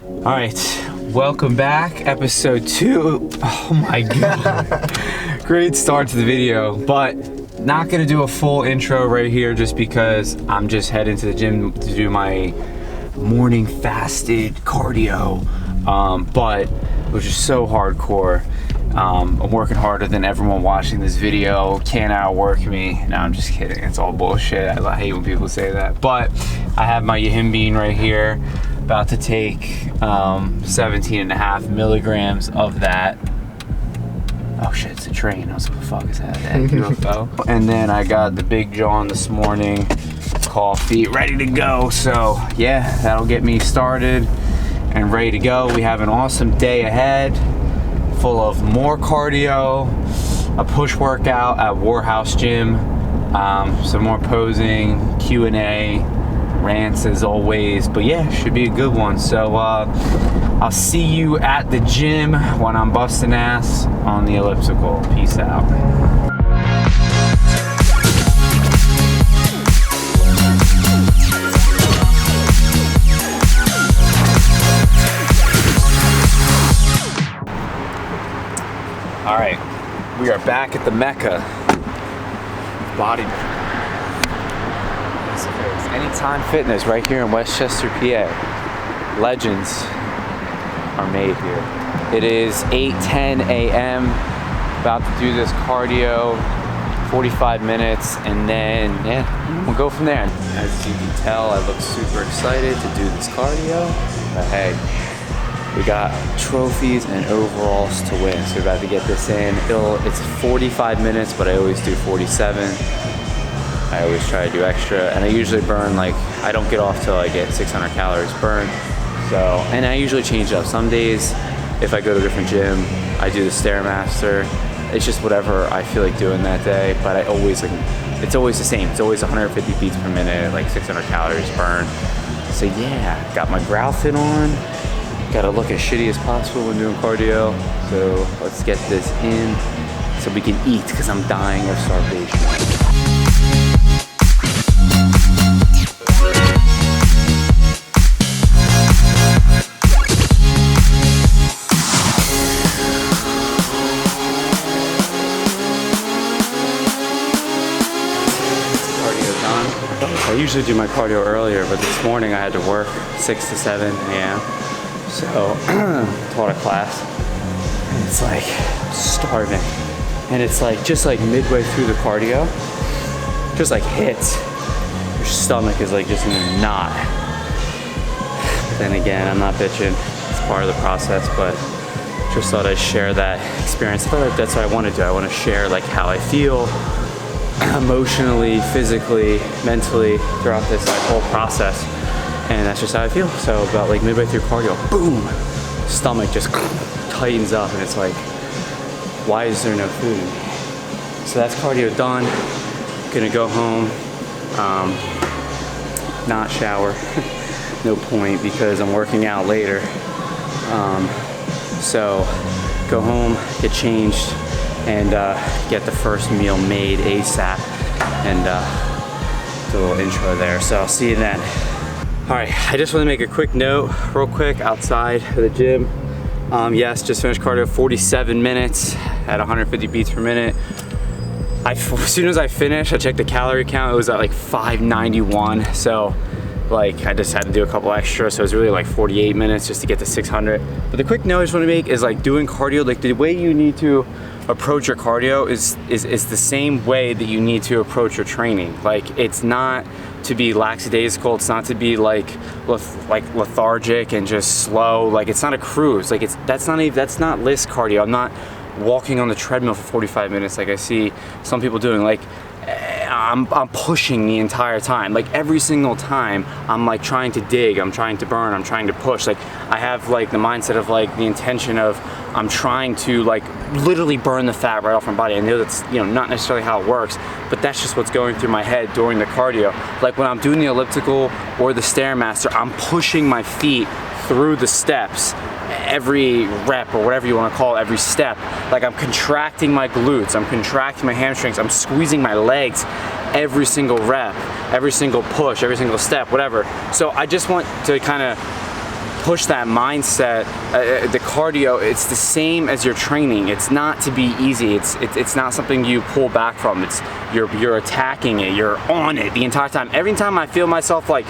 All right, welcome back, episode 2. Oh my God. Great start to the video, but not gonna do a full intro right here just because I'm just heading to the gym to do my morning fasted cardio, but which is so hardcore. I'm working harder than everyone watching this video can't outwork me. No, I'm just kidding. It's all bullshit. I hate when people say that. But I have my Yahim bean right here. About to take 17.5 milligrams of that. Oh shit, it's a train. What the fuck is that? UFO. And then I got the Big John this morning. Coffee ready to go. So yeah, that'll get me started and ready to go. We have an awesome day ahead, full of more cardio, a push workout at Warhouse gym, some more posing, Q&A, rants as always, but yeah, should be a good one. So I'll see you at the gym when I'm busting ass on the elliptical. Peace out. All right, we are back at the Mecca. Bodybuilding. Anytime Fitness right here in Westchester, PA. Legends are made here. It is 8:10 a.m. About to do this cardio, 45 minutes, and then yeah, we'll go from there. As you can tell, I look super excited to do this cardio, but hey, we got trophies and overalls to win, so we're about to get this in. It's 45 minutes, but I always do 47. I always try to do extra, and I usually burn, like, I don't get off till I get 600 calories burned. So, and I usually change it up. Some days, if I go to a different gym, I do the Stairmaster. It's just whatever I feel like doing that day, but I always, like, it's always the same. It's always 150 beats per minute, like 600 calories burned. So yeah, got my growl fit on. Gotta look as shitty as possible when doing cardio. So let's get this in so we can eat, because I'm dying of starvation. I usually do my cardio earlier, but this morning I had to work 6 to 7 a.m. So, taught a class, and it's like starving. And it's like, just like midway through the cardio, just like hits, your stomach is like just in a knot. But then again, I'm not bitching, it's part of the process, but just thought I'd share that experience. I feel like that's what I want to do. I want to share like how I feel emotionally, physically, mentally throughout this like whole process. And that's just how I feel. So about like midway through cardio, boom, stomach just tightens up, and it's like, why is there no food in me? So that's cardio done. Gonna go home, not shower. No point, because I'm working out later. So go home, get changed, and get the first meal made ASAP, and do a little intro there. So I'll see you then. All right, I just want to make a quick note, real quick, outside of the gym. Yes, just finished cardio, 47 minutes at 150 beats per minute. As soon as I finished, I checked the calorie count. It was at like 591. So like I just had to do a couple extra. So it was really like 48 minutes just to get to 600. But the quick note I just want to make is like doing cardio, like the way you need to approach your cardio is the same way that you need to approach your training. Like it's not to be lackadaisical, it's not to be like lethargic and just slow. Like it's not a cruise. Like that's not list cardio. I'm not walking on the treadmill for 45 minutes like I see some people doing. Like I'm pushing the entire time. Like every single time I'm like trying to dig, I'm trying to burn, I'm trying to push. Like I have like the mindset of like the intention of I'm trying to like literally burn the fat right off my body. I know that's, you know, not necessarily how it works, but that's just what's going through my head during the cardio. Like when I'm doing the elliptical or the Stairmaster, I'm pushing my feet through the steps every rep, or whatever you want to call it, every step. Like I'm contracting my glutes, I'm contracting my hamstrings, I'm squeezing my legs every single rep, every single push, every single step, whatever. So I just want to kind of push that mindset. The cardio, it's the same as your training. It's not to be easy. It's not something you pull back from. It's you're attacking it. You're on it the entire time. Every time I feel myself like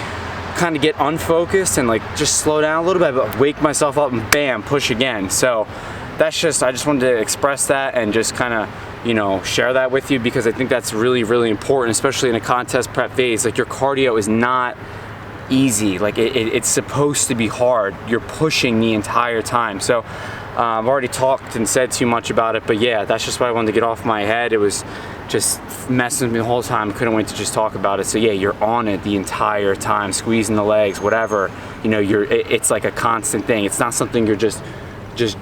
kind of get unfocused and like just slow down a little bit, but wake myself up and bam, push again. So that's just, I just wanted to express that and just kind of, you know, share that with you, because I think that's really, really important, especially in a contest prep phase. Like, your cardio is not easy. Like it's supposed to be hard. You're pushing the entire time. So I've already talked and said too much about it, but yeah, that's just what I wanted to get off my head. It was just messing with me the whole time. Couldn't wait to just talk about it. So yeah, you're on it the entire time, squeezing the legs, whatever, you know, it's like a constant thing. It's not something you're just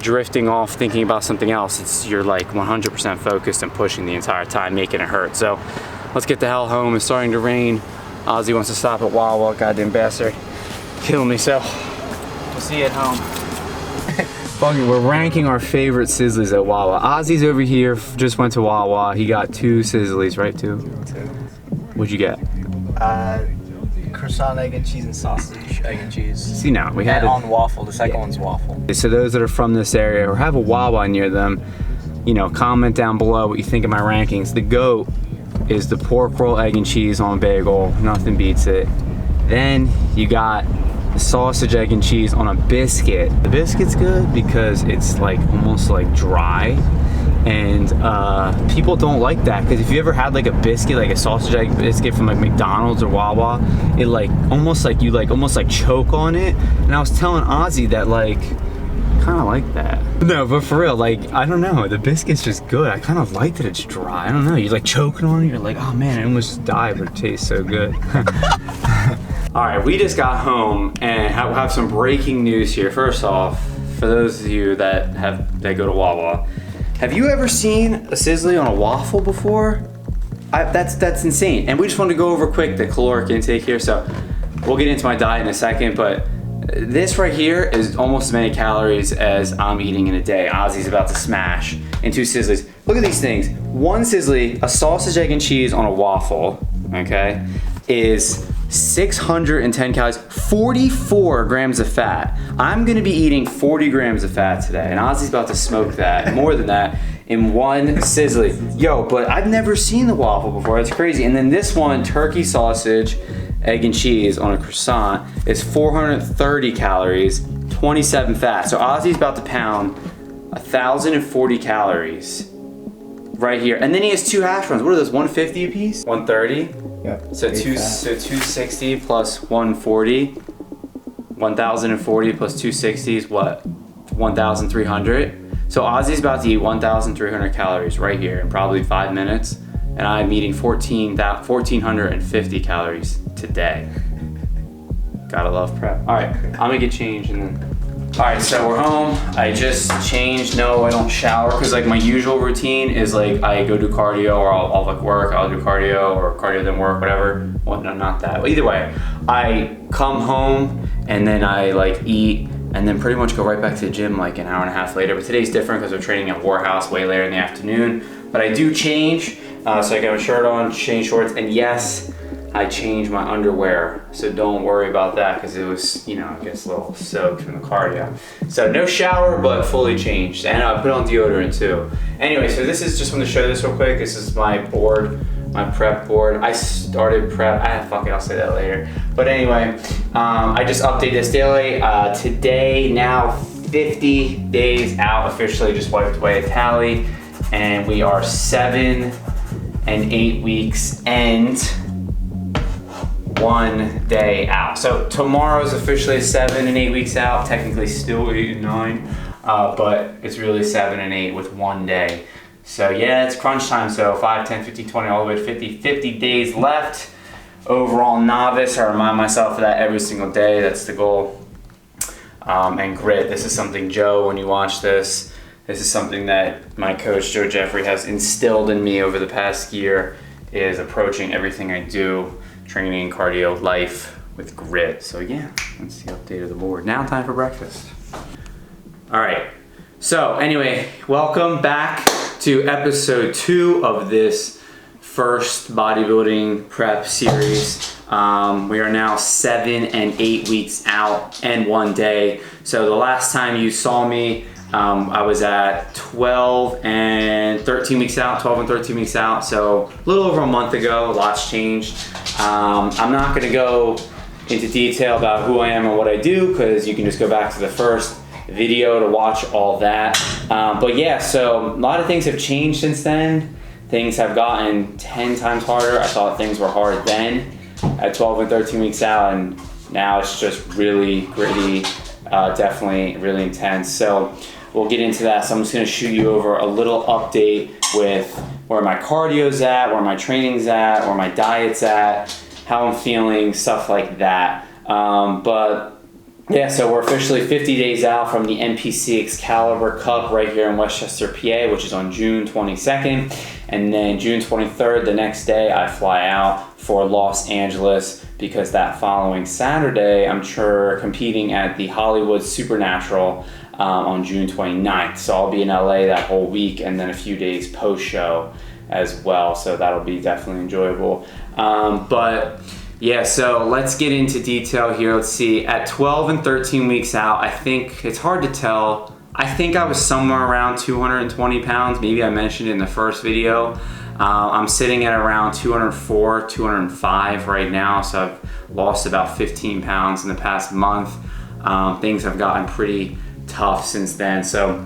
drifting off thinking about something else. You're like 100% focused and pushing the entire time, making it hurt. So let's get the hell home. It's starting to rain. Ozzy wants to stop at Wawa, goddamn bastard. Kill me. So we'll see you at home. We're ranking our favorite sizzlies at Wawa. Ozzy's over here, just went to Wawa. He got 2 sizzlies, right? 2? 2. What'd you get? Croissant, egg and cheese, and sausage, egg and cheese. See, now we had on waffle. The second one's waffle. So those that are from this area or have a Wawa near them, you know, comment down below what you think of my rankings. The GOAT is the pork roll, egg and cheese on a bagel. Nothing beats it. Then you got the sausage, egg and cheese on a biscuit. The biscuit's good because it's like almost like dry, and people don't like that, because if you ever had like a biscuit, like a sausage egg biscuit from like McDonald's or Wawa, it like almost like you almost choke on it. And I was telling Ozzy that like kind of like that. No, but for real, like, I don't know, the biscuit's just good. I kind of like that it's dry. I don't know, you're like choking on it, you're like, oh man, I almost died, but it tastes so good. All right, we just got home and have some breaking news here. First off, for those of you that go to Wawa, have you ever seen a sizzly on a waffle before? That's insane. And we just wanted to go over quick the caloric intake here. So we'll get into my diet in a second, but this right here is almost as many calories as I'm eating in a day. Ozzy's about to smash in 2 sizzlies. Look at these things. 1 sizzly, a sausage, egg, and cheese on a waffle, okay, is 610 calories, 44 grams of fat. I'm gonna be eating 40 grams of fat today, and Ozzy's about to smoke that, more than that, in 1 sizzly. Yo, but I've never seen the waffle before, that's crazy. And then this one, turkey sausage, egg and cheese on a croissant, is 430 calories, 27 fat. So Ozzy's about to pound 1,040 calories right here. And then he has 2 hash browns. What are those, 150 a piece? 130? Yep. So 260 plus 140, 1,040 plus 260 is what? 1,300. So Ozzy's about to eat 1,300 calories right here in probably 5 minutes, and I'm eating 1,450 calories today. Gotta love prep. All right, I'm gonna get changed and then. All right, so we're home. I just changed. No, I don't shower, because like my usual routine is like I go do cardio, or I'll like work, I'll do cardio, or cardio then work, whatever. Well, no, not that. Either way, I come home and then I like eat and then pretty much go right back to the gym like an hour and a half later. But today's different because we're training at Warhouse way later in the afternoon. But I do change, so I got my shirt on, change shorts, and yes, I changed my underwear, so don't worry about that, because it was, you know, I guess a little soaked from the cardio. So no shower, but fully changed, and I put on deodorant too. Anyway, so this is just want to show this real quick. This is my board, my prep board. I started prep, fuck it, I'll say that later. But anyway, I just update this daily. Today, now 50 days out officially, just wiped away a tally, and we are 7 and 8 weeks and 1 day out. So tomorrow is officially 7 and 8 weeks out, technically still 8 and 9, but it's really 7 and 8 with 1 day. So yeah, it's crunch time. So 5, 10, 15, 20, all the way to 50 days left. Overall novice, I remind myself of that every single day. That's the goal. And grit, this is something, Joe, when you watch this is something that my coach, Joe Jeffrey, has instilled in me over the past year, is approaching everything I do, training, cardio, life, with grit. So yeah, that's the update of the board. Now time for breakfast. All right, so anyway, welcome back to episode 2 of this first bodybuilding prep series. We are now 7 and 8 weeks out and 1 day. So the last time you saw me, I was at 12 and 13 weeks out, 12 and 13 weeks out. So a little over a month ago, lots changed. I'm not gonna go into detail about who I am and what I do, because you can just go back to the first video to watch all that. But yeah, so a lot of things have changed since then. Things have gotten 10 times harder. I thought things were hard then at 12 and 13 weeks out, and now it's just really gritty, definitely really intense. So we'll get into that. So I'm just gonna shoot you over a little update with where my cardio's at, where my training's at, where my diet's at, how I'm feeling, stuff like that. But yeah, so we're officially 50 days out from the NPC Excalibur Cup right here in Westchester, PA, which is on June 22nd. And then June 23rd, the next day, I fly out for Los Angeles, because that following Saturday, I'm competing at the Hollywood Supernatural on June 29th. So I'll be in LA that whole week, and then a few days post-show as well. So that'll be definitely enjoyable. But yeah, so let's get into detail here. Let's see, at 12 and 13 weeks out, I think it's hard to tell. I think I was somewhere around 220 pounds. Maybe I mentioned it in the first video. I'm sitting at around 204, 205 right now. So I've lost about 15 pounds in the past month. Things have gotten pretty tough since then. So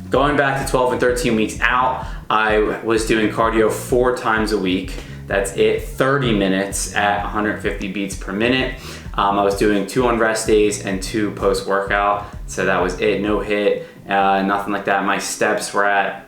going back to 12 and 13 weeks out, I was doing cardio 4 times a week. That's it, 30 minutes at 150 beats per minute. I was doing 2 on rest days and 2 post-workout. So that was it, no hit, nothing like that. My steps were at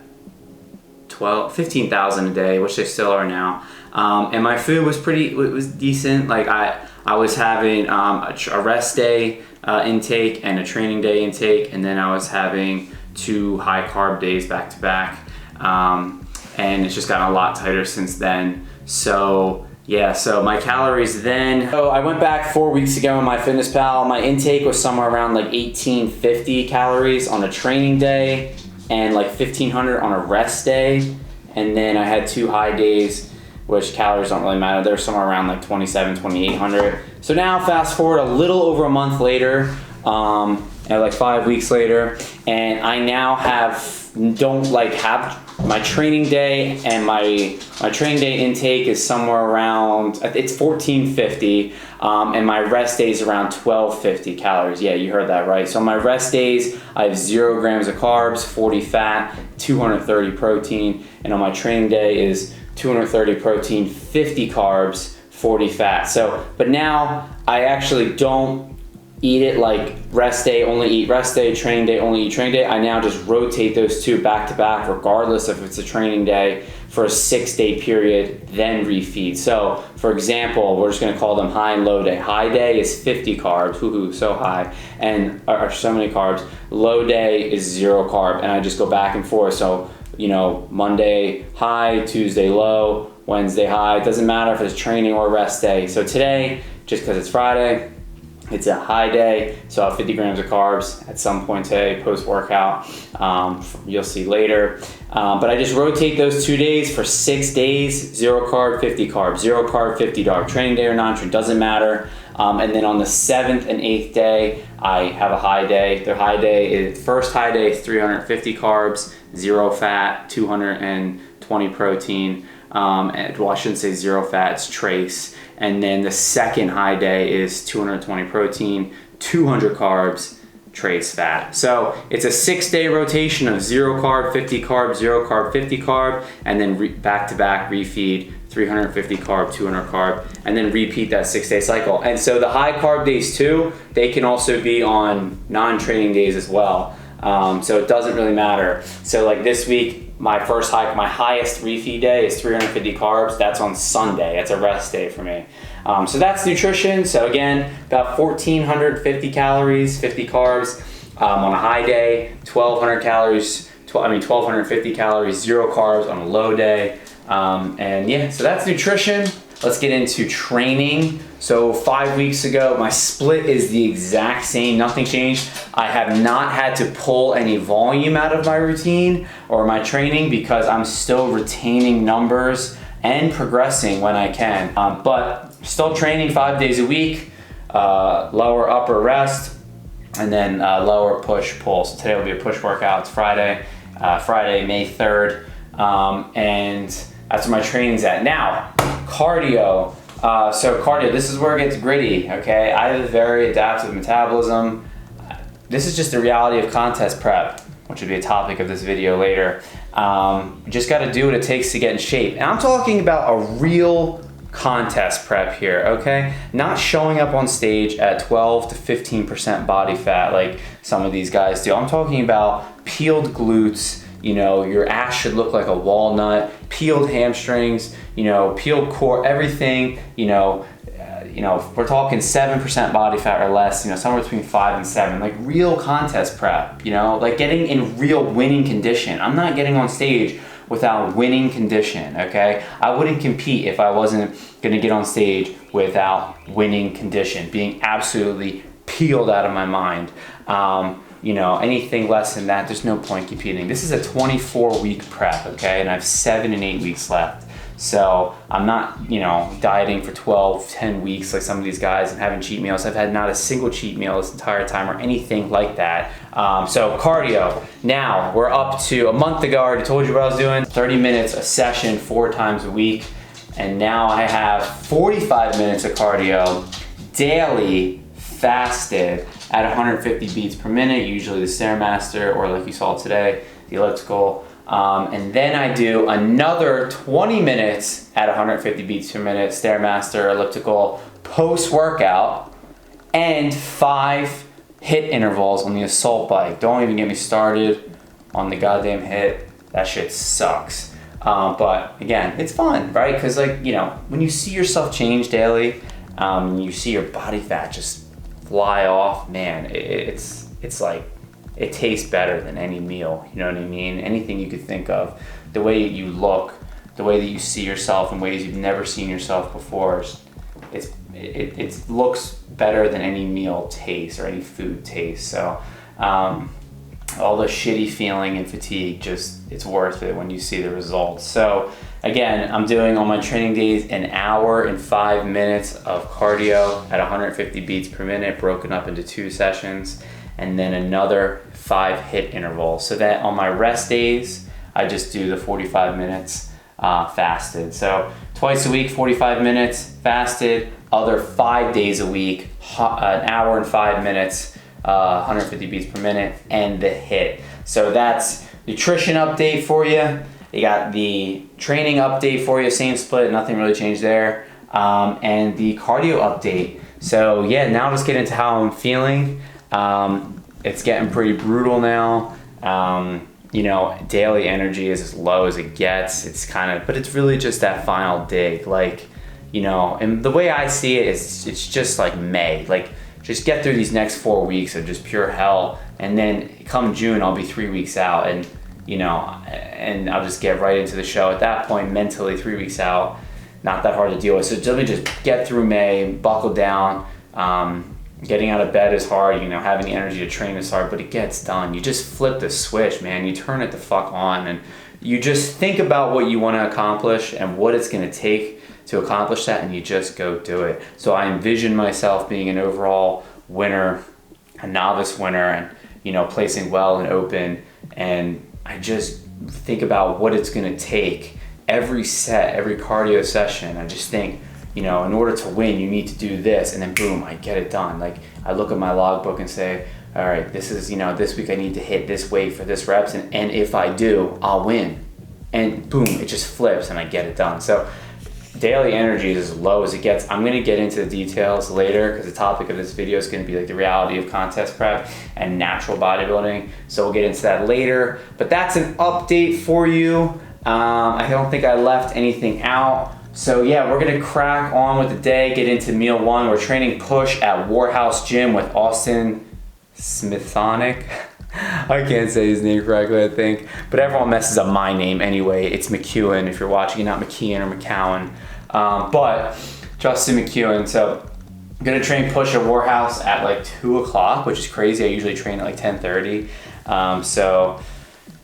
15,000 a day, which they still are now. And my food was it was decent. Like I was having a rest day intake and a training day intake, and then I was having 2 high carb days back to back. And it's just gotten a lot tighter since then. So yeah, so my calories then. So I went back 4 weeks ago on MyFitnessPal. My intake was somewhere around like 1850 calories on a training day, and like 1500 on a rest day. And then I had 2 high days, which calories don't really matter. They're somewhere around like 2800. So now fast forward a little over a month later, like 5 weeks later, and I now have my training day, and my training day intake is somewhere around, it's 1450, and my rest day is around 1250 calories. Yeah, you heard that right. So on my rest days, I have 0 grams of carbs, 40 fat, 230 protein, and on my training day is 230 protein, 50 carbs, 40 fat. So, but now I actually don't eat it like rest day, only eat rest day, training day, only eat training day. I now just rotate those 2 back to back, regardless if it's a training day, for a 6-day period, then refeed. So for example, we're just gonna call them high and low day. High day is 50 carbs, woohoo, so high, and or so many carbs. Low day is 0 carb, and I just go back and forth. So, you know, Monday high, Tuesday low, Wednesday high. It doesn't matter if it's training or rest day. So today, just because it's Friday, it's a high day, so I have 50 grams of carbs at some point today, post-workout. You'll see later. But I just rotate those 2 days for 6 days, 0 carb, 50 carb, 0 carb, 50 carb, training day or non-training, doesn't matter. And then on the 7th and 8th day, I have a high day. The high day is, first high day is 350 carbs, 0 fat, 220 protein. Well, I shouldn't say 0 fat, it's trace. And then the second high day is 220 protein, 200 carbs, trace fat. So it's a 6-day rotation of 0 carb, 50 carb, 0 carb, 50 carb, and then back to back refeed, 350 carb, 200 carb, and then repeat that 6-day cycle. And so the high carb days too, they can also be on non-training days as well. So it doesn't really matter. So like this week, my highest refeed day is 350 carbs. That's on Sunday. That's a rest day for me. So that's nutrition. So again, about 1450 calories, 50 carbs on a high day, 1200 calories, 1250 calories, 0 carbs on a low day. And yeah, so that's nutrition. Let's get into training. So 5 weeks ago, my split is the exact same, nothing changed. I have not had to pull any volume out of my routine or my training because I'm still retaining numbers and progressing when I can. But still training 5 days a week, lower upper rest, and then lower push pull. So today will be a push workout. It's Friday, May 3rd, and that's where my training's at. Now, cardio. So cardio, this is where it gets gritty, okay? I have a very adaptive metabolism. This is just the reality of contest prep, which would be a topic of this video later. Just gotta do what it takes to get in shape. And I'm talking about a real contest prep here, okay? Not showing up on stage at 12 to 15% body fat like some of these guys do. I'm talking about peeled glutes, you know, your ass should look like a walnut, peeled hamstrings, you know, peeled core, everything, you know, we're talking 7% body fat or less, you know, somewhere between 5 and 7, like real contest prep, you know, like getting in real winning condition. I'm not getting on stage without winning condition, okay? I wouldn't compete if I wasn't gonna get on stage without winning condition, being absolutely peeled out of my mind. You know, anything less than that, there's no point competing. This is a 24-week prep, okay? And I have 7 and 8 weeks left. So I'm not, you know, dieting for 12, 10 weeks like some of these guys and having cheat meals. I've had not a single cheat meal this entire time or anything like that. So cardio. Now we're up to a month ago. I already told you what I was doing. 30 minutes a session, 4 times a week. And now I have 45 minutes of cardio daily, fasted at 150 beats per minute, usually the Stairmaster, or like you saw today, the elliptical. And then I do another 20 minutes at 150 beats per minute, Stairmaster, elliptical, post-workout, and 5 HIIT intervals on the assault bike. Don't even get me started on the goddamn HIIT. That shit sucks. But again, it's fun, right? Because like, you know, when you see yourself change daily, you see your body fat just fly off, man, it's like, it tastes better than any meal, you know what I mean? Anything you could think of, the way you look, the way that you see yourself in ways you've never seen yourself before, it looks better than any meal tastes or any food tastes. So all the shitty feeling and fatigue, just, it's worth it when you see the results. So again, I'm doing on my training days 1 hour and 5 minutes of cardio at 150 beats per minute, broken up into 2 sessions, and then another 5 HIIT intervals. So that on my rest days, I just do the 45 minutes fasted. So twice a week, 45 minutes fasted, other 5 days a week, 1 hour and 5 minutes, 150 beats per minute, and the HIIT. So that's nutrition update for you. You got the training update for you, same split, nothing really changed there. And the cardio update. So yeah, now let's get into how I'm feeling. It's getting pretty brutal now. You know, daily energy is as low as it gets. It's kind of, but it's really just that final dig. Like, you know, and the way I see it is it's just like May. Like, just get through these next 4 weeks of just pure hell. And then come June, I'll be 3 weeks out, and you know, and I'll just get right into the show. At that point, mentally, 3 weeks out, not that hard to deal with. So let me just get through May, buckle down. Getting out of bed is hard, you know, having the energy to train is hard, but it gets done. You just flip the switch, man. You turn it the fuck on, and you just think about what you want to accomplish and what it's going to take to accomplish that, and you just go do it. So I envision myself being an overall winner, a novice winner, and, you know, placing well and open, and I just think about what it's going to take every set, every cardio session. I just think, you know, in order to win, you need to do this, and then boom, I get it done. Like, I look at my logbook and say, all right, this is, you know, this week I need to hit this weight for this reps, and if I do, I'll win. And boom, it just flips and I get it done. So daily energy is as low as it gets. I'm gonna get into the details later because the topic of this video is gonna be like the reality of contest prep and natural bodybuilding. So we'll get into that later, but that's an update for you. I don't think I left anything out. So yeah, we're gonna crack on with the day, get into meal 1. We're training push at Warhouse Gym with Austin Smithonic. I can't say his name correctly, I think, but everyone messes up my name anyway. It's McKeown if you're watching, not McKeon or McKown, but Justin McKeown. So I'm gonna train push at Warhouse at like 2 o'clock, which is crazy. I usually train at like 10:30. So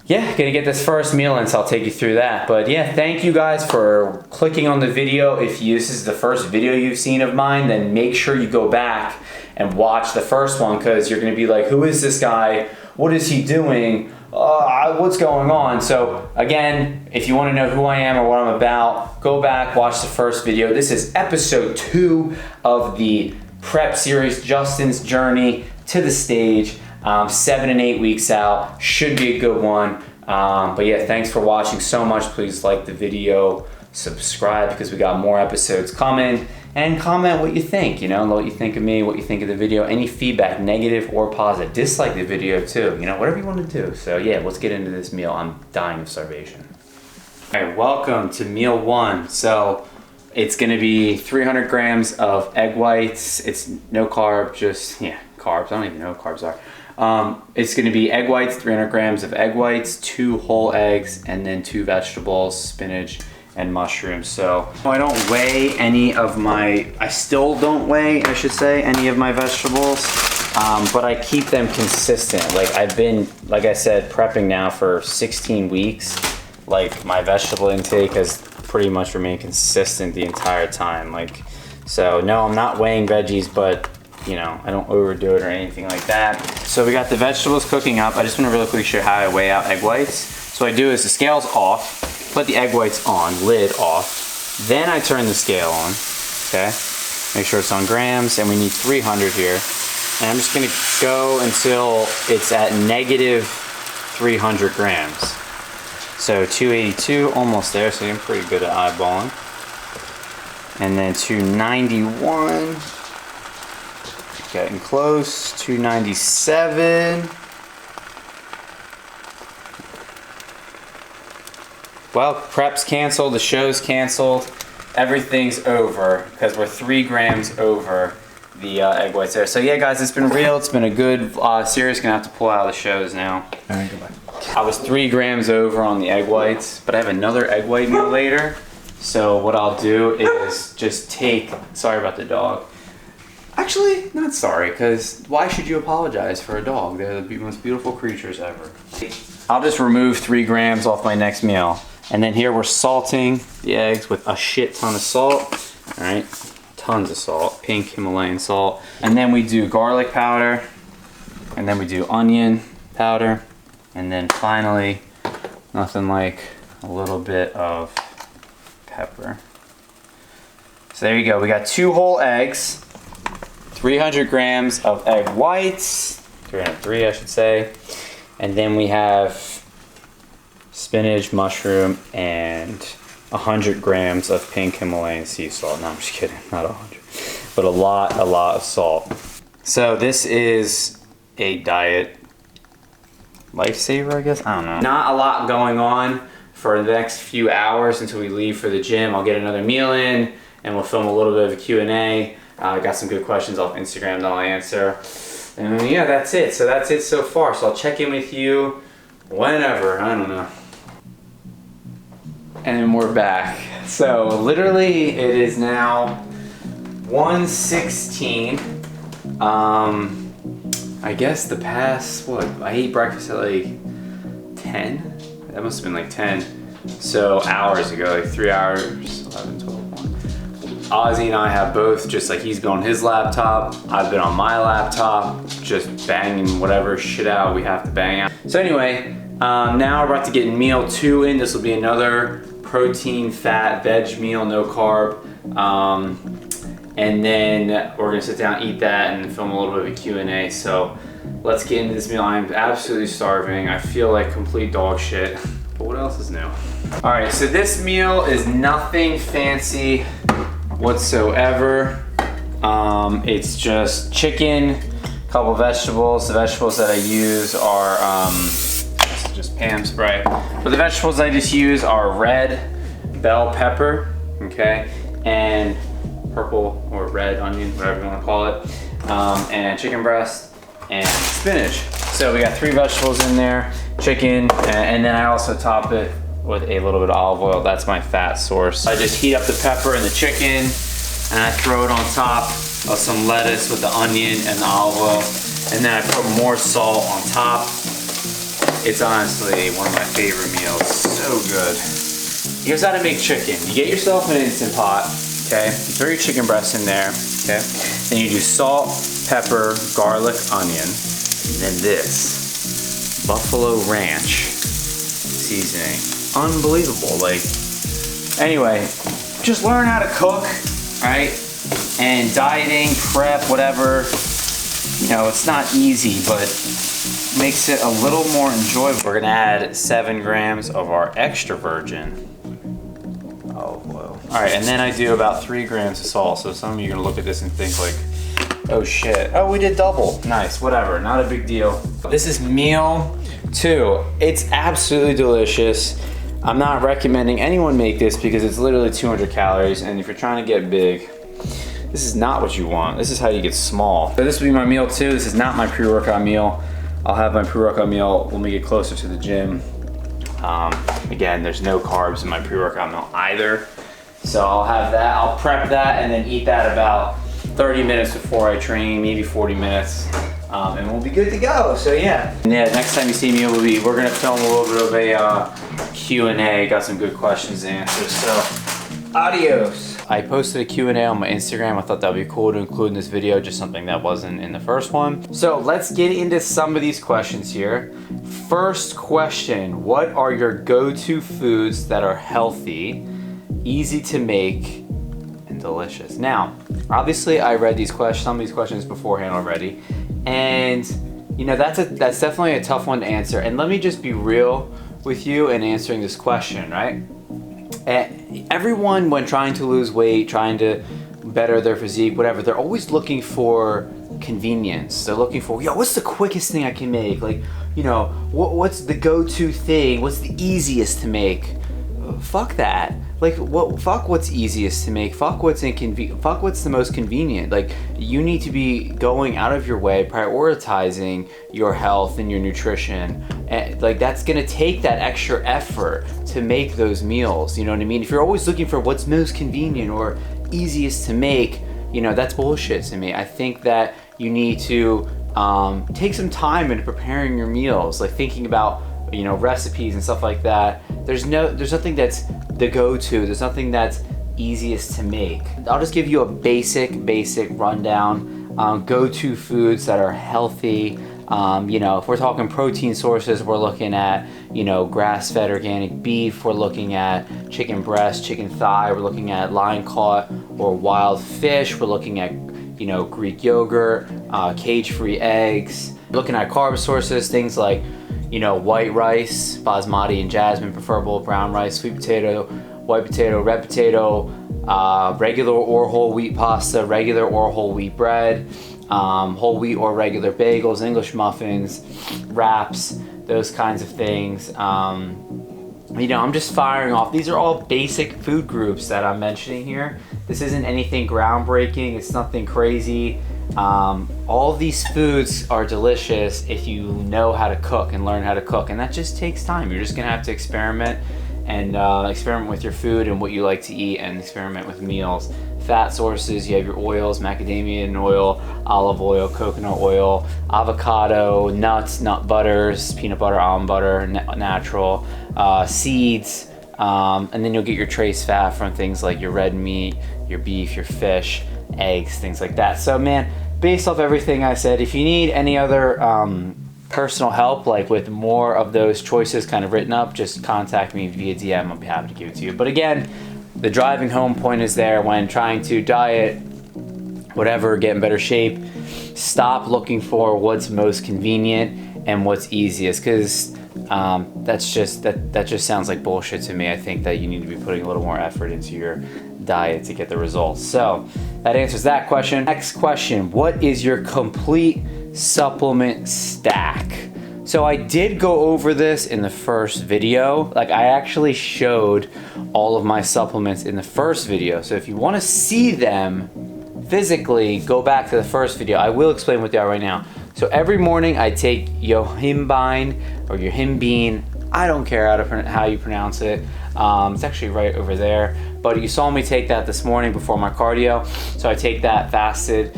yeah, gonna get this first meal in, so I'll take you through that. But yeah, thank you guys for clicking on the video. If this is the first video you've seen of mine, then make sure you go back and watch the first one, because you're gonna be like, who is this guy? What is he doing? What's going on? So again, if you wanna know who I am or what I'm about, go back, watch the first video. This is episode 2 of the prep series, Justin's journey to the stage. 7 and 8 weeks out, should be a good one. But yeah, thanks for watching so much. Please like the video, subscribe, because we got more episodes coming, and comment what you think, you know, what you think of me, what you think of the video, any feedback, negative or positive. Dislike the video too, you know, whatever you want to do. So yeah, let's get into this meal. I'm dying of starvation. All right, welcome to meal 1. So it's gonna be 300 grams of egg whites. It's no carb, just, yeah, carbs. I don't even know what carbs are. It's gonna be egg whites, 300 grams of egg whites, 2 whole eggs, and then 2 vegetables, spinach and mushrooms. So I don't weigh any of my, I still don't weigh, I should say, any of my vegetables, but I keep them consistent. Like I've been, like I said, prepping now for 16 weeks. Like my vegetable intake has pretty much remained consistent the entire time. Like, so no, I'm not weighing veggies, but you know, I don't overdo it or anything like that. So we got the vegetables cooking up. I just want to really quickly show how I weigh out egg whites. So what I do is the scale's off, put the egg whites on, lid off. Then I turn the scale on, okay? Make sure it's on grams, and we need 300 here. And I'm just gonna go until it's at negative 300 grams. So 282, almost there, so I'm pretty good at eyeballing. And then 291. Getting close, 297. Well, prep's canceled, the show's canceled, everything's over, because we're 3 grams over the egg whites there. So yeah, guys, it's been real. It's been a good series. Gonna have to pull out of the shows now. All right, goodbye. I was 3 grams over on the egg whites, but I have another egg white meal later. So what I'll do is just take, sorry about the dog. Actually, not sorry, because why should you apologize for a dog? They're the most beautiful creatures ever. I'll just remove 3 grams off my next meal. And then here we're salting the eggs with a shit ton of salt. All right, tons of salt, pink Himalayan salt. And then we do garlic powder, and then we do onion powder. And then finally, nothing like a little bit of pepper. So there you go, we got 2 whole eggs. 300 grams of egg whites, 303 I should say, and then we have spinach, mushroom, and 100 grams of pink Himalayan sea salt. No, I'm just kidding, not 100, but a lot of salt. So this is a diet lifesaver, I guess, I don't know. Not a lot going on for the next few hours until we leave for the gym. I'll get another meal in, and we'll film a little bit of a Q&A. I got some good questions off Instagram that I'll answer. And yeah, that's it. So that's it so far. So I'll check in with you whenever, I don't know. And we're back. So literally it is now 1:16. I guess the past, what, I ate breakfast at like 10? That must have been like 10. So hours ago, like 3 hours, 11, 12. Ozzy and I have both, just like he's been on his laptop, I've been on my laptop, just banging whatever shit out we have to bang out. So anyway, now we're about to get meal 2 in. This will be another protein, fat, veg meal, no carb. And then we're gonna sit down, eat that, and film a little bit of a Q&A. So let's get into this meal. I'm absolutely starving. I feel like complete dog shit, but what else is new? All right, so this meal is nothing fancy whatsoever. It's just chicken, a couple vegetables. The vegetables that I use are, this is just Pam spray. But the vegetables I just use are red bell pepper, okay, and purple or red onion, whatever you want to call it, and chicken breast and spinach. So we got 3 vegetables in there, chicken, and then I also top it with a little bit of olive oil. That's my fat source. I just heat up the pepper and the chicken, and I throw it on top of some lettuce with the onion and the olive oil, and then I put more salt on top. It's honestly one of my favorite meals. So good. Here's how to make chicken. You get yourself an Instant Pot, okay? You throw your chicken breast in there, okay? Then you do salt, pepper, garlic, onion, and then this Buffalo Ranch seasoning. Unbelievable. Like, anyway, just learn how to cook, right? And dieting, prep, whatever, you know, it's not easy, but makes it a little more enjoyable. We're gonna add 7 grams of our extra virgin. Oh, whoa. All right, and then I do about 3 grams of salt. So some of you are gonna look at this and think like, oh shit, oh, we did double. Nice, whatever, not a big deal. This is meal 2. It's absolutely delicious. I'm not recommending anyone make this because it's literally 200 calories, and if you're trying to get big, this is not what you want. This is how you get small. So this will be my meal 2. This is not my pre-workout meal. I'll have my pre-workout meal when we get closer to the gym. Again, there's no carbs in my pre-workout meal either. So I'll have that, I'll prep that and then eat that about 30 minutes before I train, maybe 40 minutes. And we'll be good to go, so yeah. And yeah, next time you see me, we're gonna film a little bit of a Q&A. Got some good questions and answers, so adios. I posted a Q&A on my Instagram. I thought that would be cool to include in this video, just something that wasn't in the first one. So let's get into some of these questions here. First question, what are your go-to foods that are healthy, easy to make, and delicious? Now, obviously I read some of these questions beforehand already, and you know, that's definitely a tough one to answer. And let me just be real with you in answering this question, right? Everyone, when trying to lose weight, trying to better their physique, whatever, they're always looking for convenience. They're looking for, yo, what's the quickest thing I can make? Like, you know, what's the go-to thing? What's the easiest to make? Fuck that. Like, fuck what's easiest to make. Fuck what's inconvenient. Fuck what's the most convenient. Like, you need to be going out of your way, prioritizing your health and your nutrition. And like, that's gonna take that extra effort to make those meals. You know what I mean? If you're always looking for what's most convenient or easiest to make, you know, that's bullshit to me. I think that you need to take some time into preparing your meals, like thinking about, you know, recipes and stuff like that. There's nothing that's the go-to. There's nothing that's easiest to make. I'll just give you a basic rundown. Go-to foods that are healthy. You know, if we're talking protein sources, we're looking at, you know, grass-fed organic beef. We're looking at chicken breast, chicken thigh. We're looking at line-caught or wild fish. We're looking at, you know, Greek yogurt, cage-free eggs. Looking at carb sources, things like, you know, white rice, basmati and jasmine, preferable brown rice, sweet potato, white potato, red potato, regular or whole wheat pasta, regular or whole wheat bread, whole wheat or regular bagels, English muffins, wraps, those kinds of things. You know, I'm just firing off. These are all basic food groups that I'm mentioning here. This isn't anything groundbreaking. It's nothing crazy. All of these foods are delicious if you know how to cook and learn how to cook, and that just takes time. You're just gonna have to experiment and experiment with your food and what you like to eat, and experiment with meals. Fat sources, you have your oils, macadamia oil, olive oil, coconut oil, avocado, nuts, nut butters, peanut butter, almond butter, natural, seeds, and then you'll get your trace fat from things like your red meat, your beef, your fish, eggs, things like that. So man, based off everything I said, if you need any other personal help, like with more of those choices kind of written up, just contact me via DM. I'll be happy to give it to you. But again, the driving home point is there when trying to diet, whatever, get in better shape. Stop looking for what's most convenient and what's easiest, because that just sounds like bullshit to me. I think that you need to be putting a little more effort into your diet to get the results. So that answers that question. Next question, what is your complete supplement stack? So I did go over this in the first video. Like, I actually showed all of my supplements in the first video. So if you want to see them physically, go back to the first video. I will explain what they are right now. So every morning I take yohimbine or yohimbine. I don't care how you pronounce it. It's actually right over there. But you saw me take that this morning before my cardio. So I take that fasted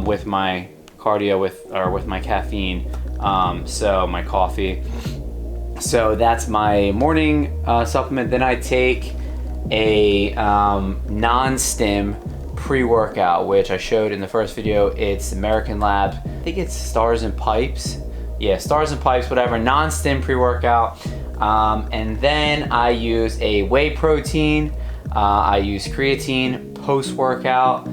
with my cardio with my caffeine. So my coffee. So that's my morning supplement. Then I take a non-stim pre-workout, which I showed in the first video. It's American Labs. I think it's Stars and Pipes. Yeah, Stars and Pipes, whatever. Non-stim pre-workout. And then I use a whey protein. I use creatine post-workout.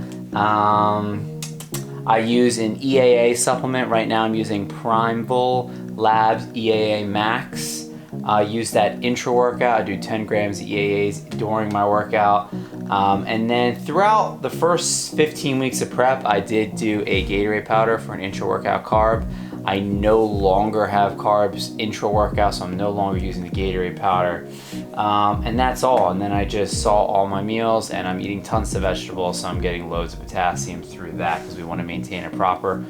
I use an EAA supplement. Right now I'm using Primeval Labs EAA Max. I use that intra-workout. I do 10 grams of EAAs during my workout. And then throughout the first 15 weeks of prep, I did do a Gatorade powder for an intra-workout carb. I no longer have carbs intra-workout, so I'm no longer using the Gatorade powder. And that's all. And then I just saw all my meals, and I'm eating tons of vegetables, so I'm getting loads of potassium through that because we want to maintain a proper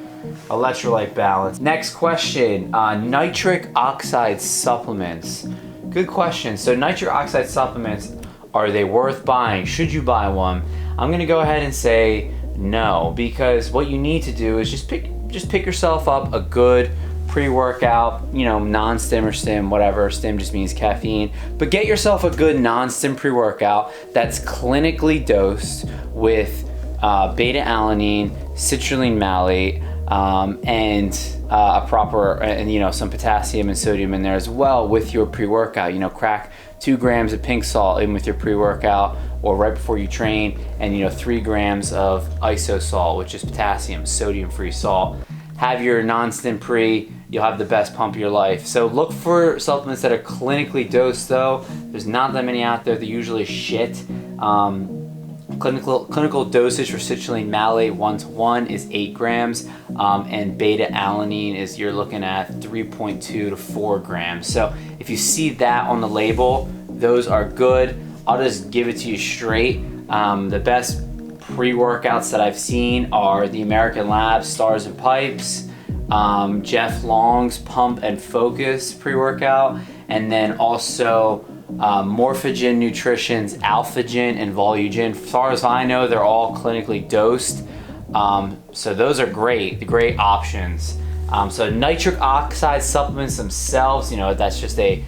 electrolyte balance. Next question, nitric oxide supplements. Good question. So nitric oxide supplements, are they worth buying? Should you buy one? I'm gonna go ahead and say no, because what you need to do is just pick yourself up a good pre-workout, you know, non-stim or stim, whatever. Stim just means caffeine. But get yourself a good non-stim pre-workout that's clinically dosed with beta-alanine, citrulline malate, and a proper, and you know, some potassium and sodium in there as well with your pre-workout. You know, crack 2 grams of pink salt in with your pre-workout or right before you train, and you know, 3 grams of iso salt, which is potassium, sodium-free salt. Have your non-stim pre, you'll have the best pump of your life. So look for supplements that are clinically dosed though. There's not that many out there. They're usually shit. Clinical dosage for citrulline malate 1:1 is 8 grams, and beta-alanine is, you're looking at 3.2 to 4 grams. So if you see that on the label, those are good. I'll just give it to you straight. The best pre-workouts that I've seen are the American Labs Stars and Pipes, Jeff Long's Pump and Focus pre-workout, and then also Morphogen Nutrition's Alphagen and Volugen. As far as I know, they're all clinically dosed. So those are great options. So nitric oxide supplements themselves, you know, that's just a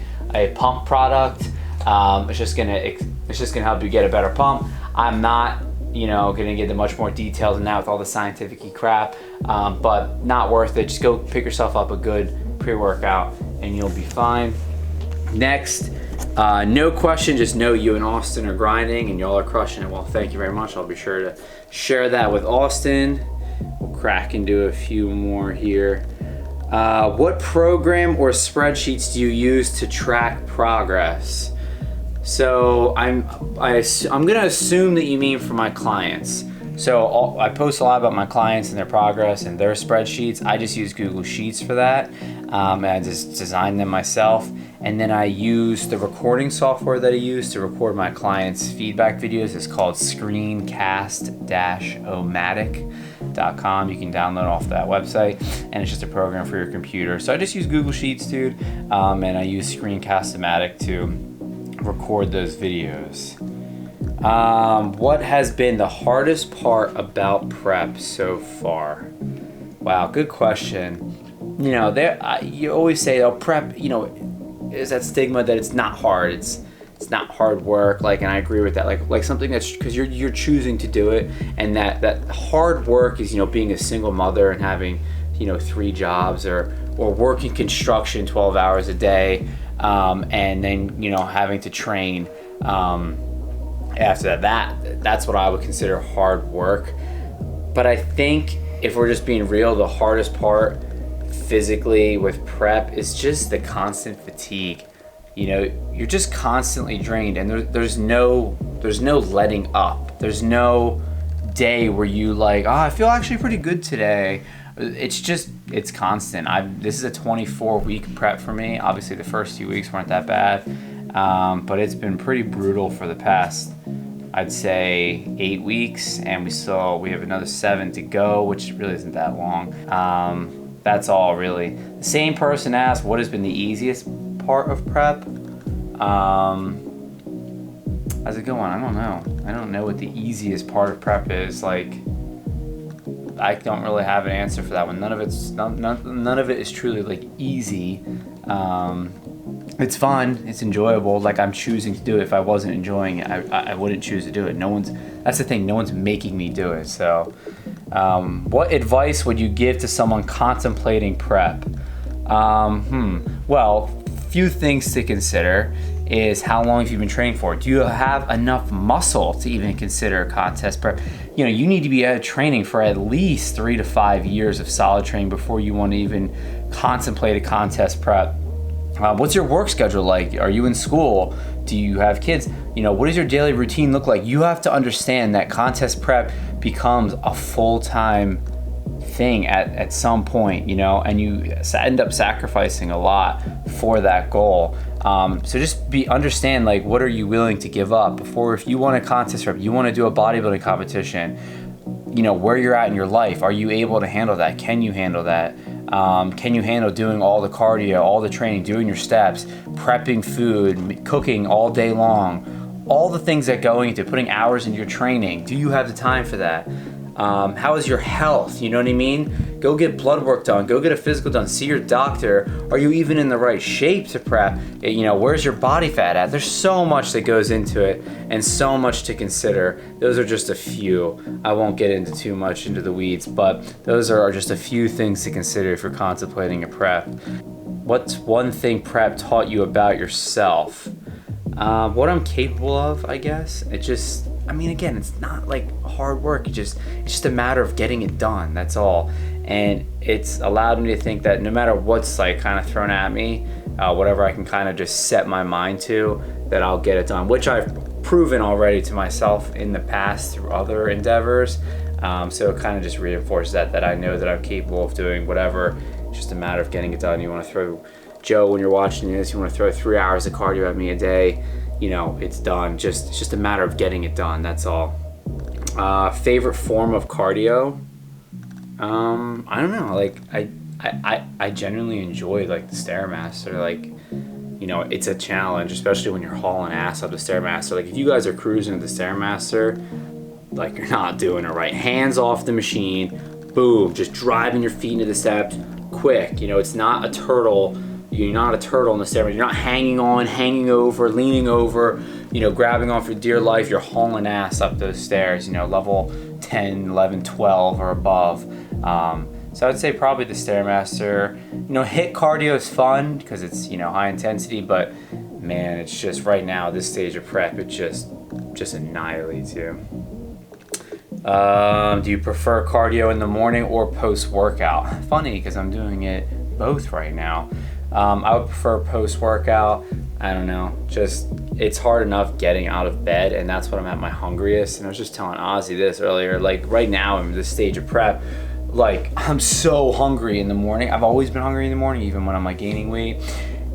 pump product. It's just gonna help you get a better pump. I'm not, you know, gonna get into much more detail than that with all the scientific crap, but not worth it. Just go pick yourself up a good pre-workout and you'll be fine. Next, no question, just know you and Austin are grinding and y'all are crushing it. Well, thank you very much. I'll be sure to share that with Austin. We'll crack into a few more here. What program or spreadsheets do you use to track progress? So I'm gonna assume that you mean for my clients. So I post a lot about my clients and their progress and their spreadsheets. I just use Google Sheets for that. And I just design them myself. And then I use the recording software that I use to record my clients' feedback videos. It's called screencast-o-matic.com. You can download off that website, and it's just a program for your computer. So I just use Google Sheets, dude, and I use Screencast-O-Matic to record those videos. What has been the hardest part about prep so far? Wow, good question. You know, you always say, oh, prep, you know, is that stigma that it's not hard, it's not hard work, like, and I agree with that, like something that's, because you're choosing to do it, and that hard work is, you know, being a single mother and having, you know, 3 jobs, or working construction 12 hours a day, and then, you know, having to train after that's what I would consider hard work. But I think if we're just being real, the hardest part physically with prep is just the constant fatigue. You know, you're just constantly drained, and there's no letting up. There's no day where you like, oh, I feel actually pretty good today. It's constant. This is a 24-week prep for me. Obviously the first few weeks weren't that bad, but it's been pretty brutal for the past, I'd say, 8 weeks, and we have another 7 to go, which really isn't that long. That's all really. The same person asked, what has been the easiest part of prep? How's it going? I don't know. I don't know what the easiest part of prep is. Like, I don't really have an answer for that one. None of it is truly like easy. It's fun, it's enjoyable. Like, I'm choosing to do it. If I wasn't enjoying it, I wouldn't choose to do it. That's the thing, no one's making me do it. So what advice would you give to someone contemplating prep? Well, few things to consider is how long have you been training for? Do you have enough muscle to even consider a contest prep? You know, you need to be training for at least 3 to 5 years of solid training before you want to even contemplate a contest prep. What's your work schedule like? Are you in school? Do you have kids? You know, what does your daily routine look like? You have to understand that contest prep becomes a full-time thing at some point, you know, and you end up sacrificing a lot for that goal. So just understand, like, what are you willing to give up before, if you want a contest prep, you want to do a bodybuilding competition, you know, where you're at in your life. Are you able to handle that? Can you handle that? Can you handle doing all the cardio, all the training, doing your steps, prepping food, cooking all day long, all the things that go into putting hours into your training? Do you have the time for that? How is your health? You know what I mean? Go get blood work done. Go get a physical done. See your doctor. Are you even in the right shape to prep? You know, where's your body fat at? There's so much that goes into it and so much to consider. Those are just a few. I won't get into too much into the weeds, but those are just a few things to consider if you're contemplating a prep. What's one thing prep taught you about yourself? What I'm capable of, I guess. I mean, again, it's not like hard work. It's just a matter of getting it done. That's all. And it's allowed me to think that no matter what's like kind of thrown at me, whatever I can kind of just set my mind to, that I'll get it done, which I've proven already to myself in the past through other endeavors. So it kind of just reinforces that I know that I'm capable of doing whatever. It's just a matter of getting it done. You want to throw, Joe, when you're watching this, you want to throw 3 hours of cardio at me a day, you know, it's done. It's just a matter of getting it done. That's all. Favorite form of cardio? I don't know. Like, I genuinely enjoy like the Stairmaster. Like, you know, it's a challenge, especially when you're hauling ass up the Stairmaster. Like, if you guys are cruising at the Stairmaster, like, you're not doing it right. Hands off the machine, boom, just driving your feet into the steps, quick. You know, it's not a turtle. You're not a turtle in the Stairmaster. You're not hanging on, hanging over, leaning over, you know, grabbing on for dear life. You're hauling ass up those stairs, you know, level 10, 11, 12 or above. So I'd say probably the Stairmaster. You know, HIIT cardio is fun because it's, you know, high intensity, but man, it's just right now, this stage of prep, it just annihilates you. Do you prefer cardio in the morning or post-workout? Funny, because I'm doing it both right now. I would prefer post-workout. I don't know, just it's hard enough getting out of bed, and that's when I'm at my hungriest. And I was just telling Ozzy this earlier, like right now I'm in this stage of prep, like I'm so hungry in the morning. I've always been hungry in the morning, even when I'm like gaining weight.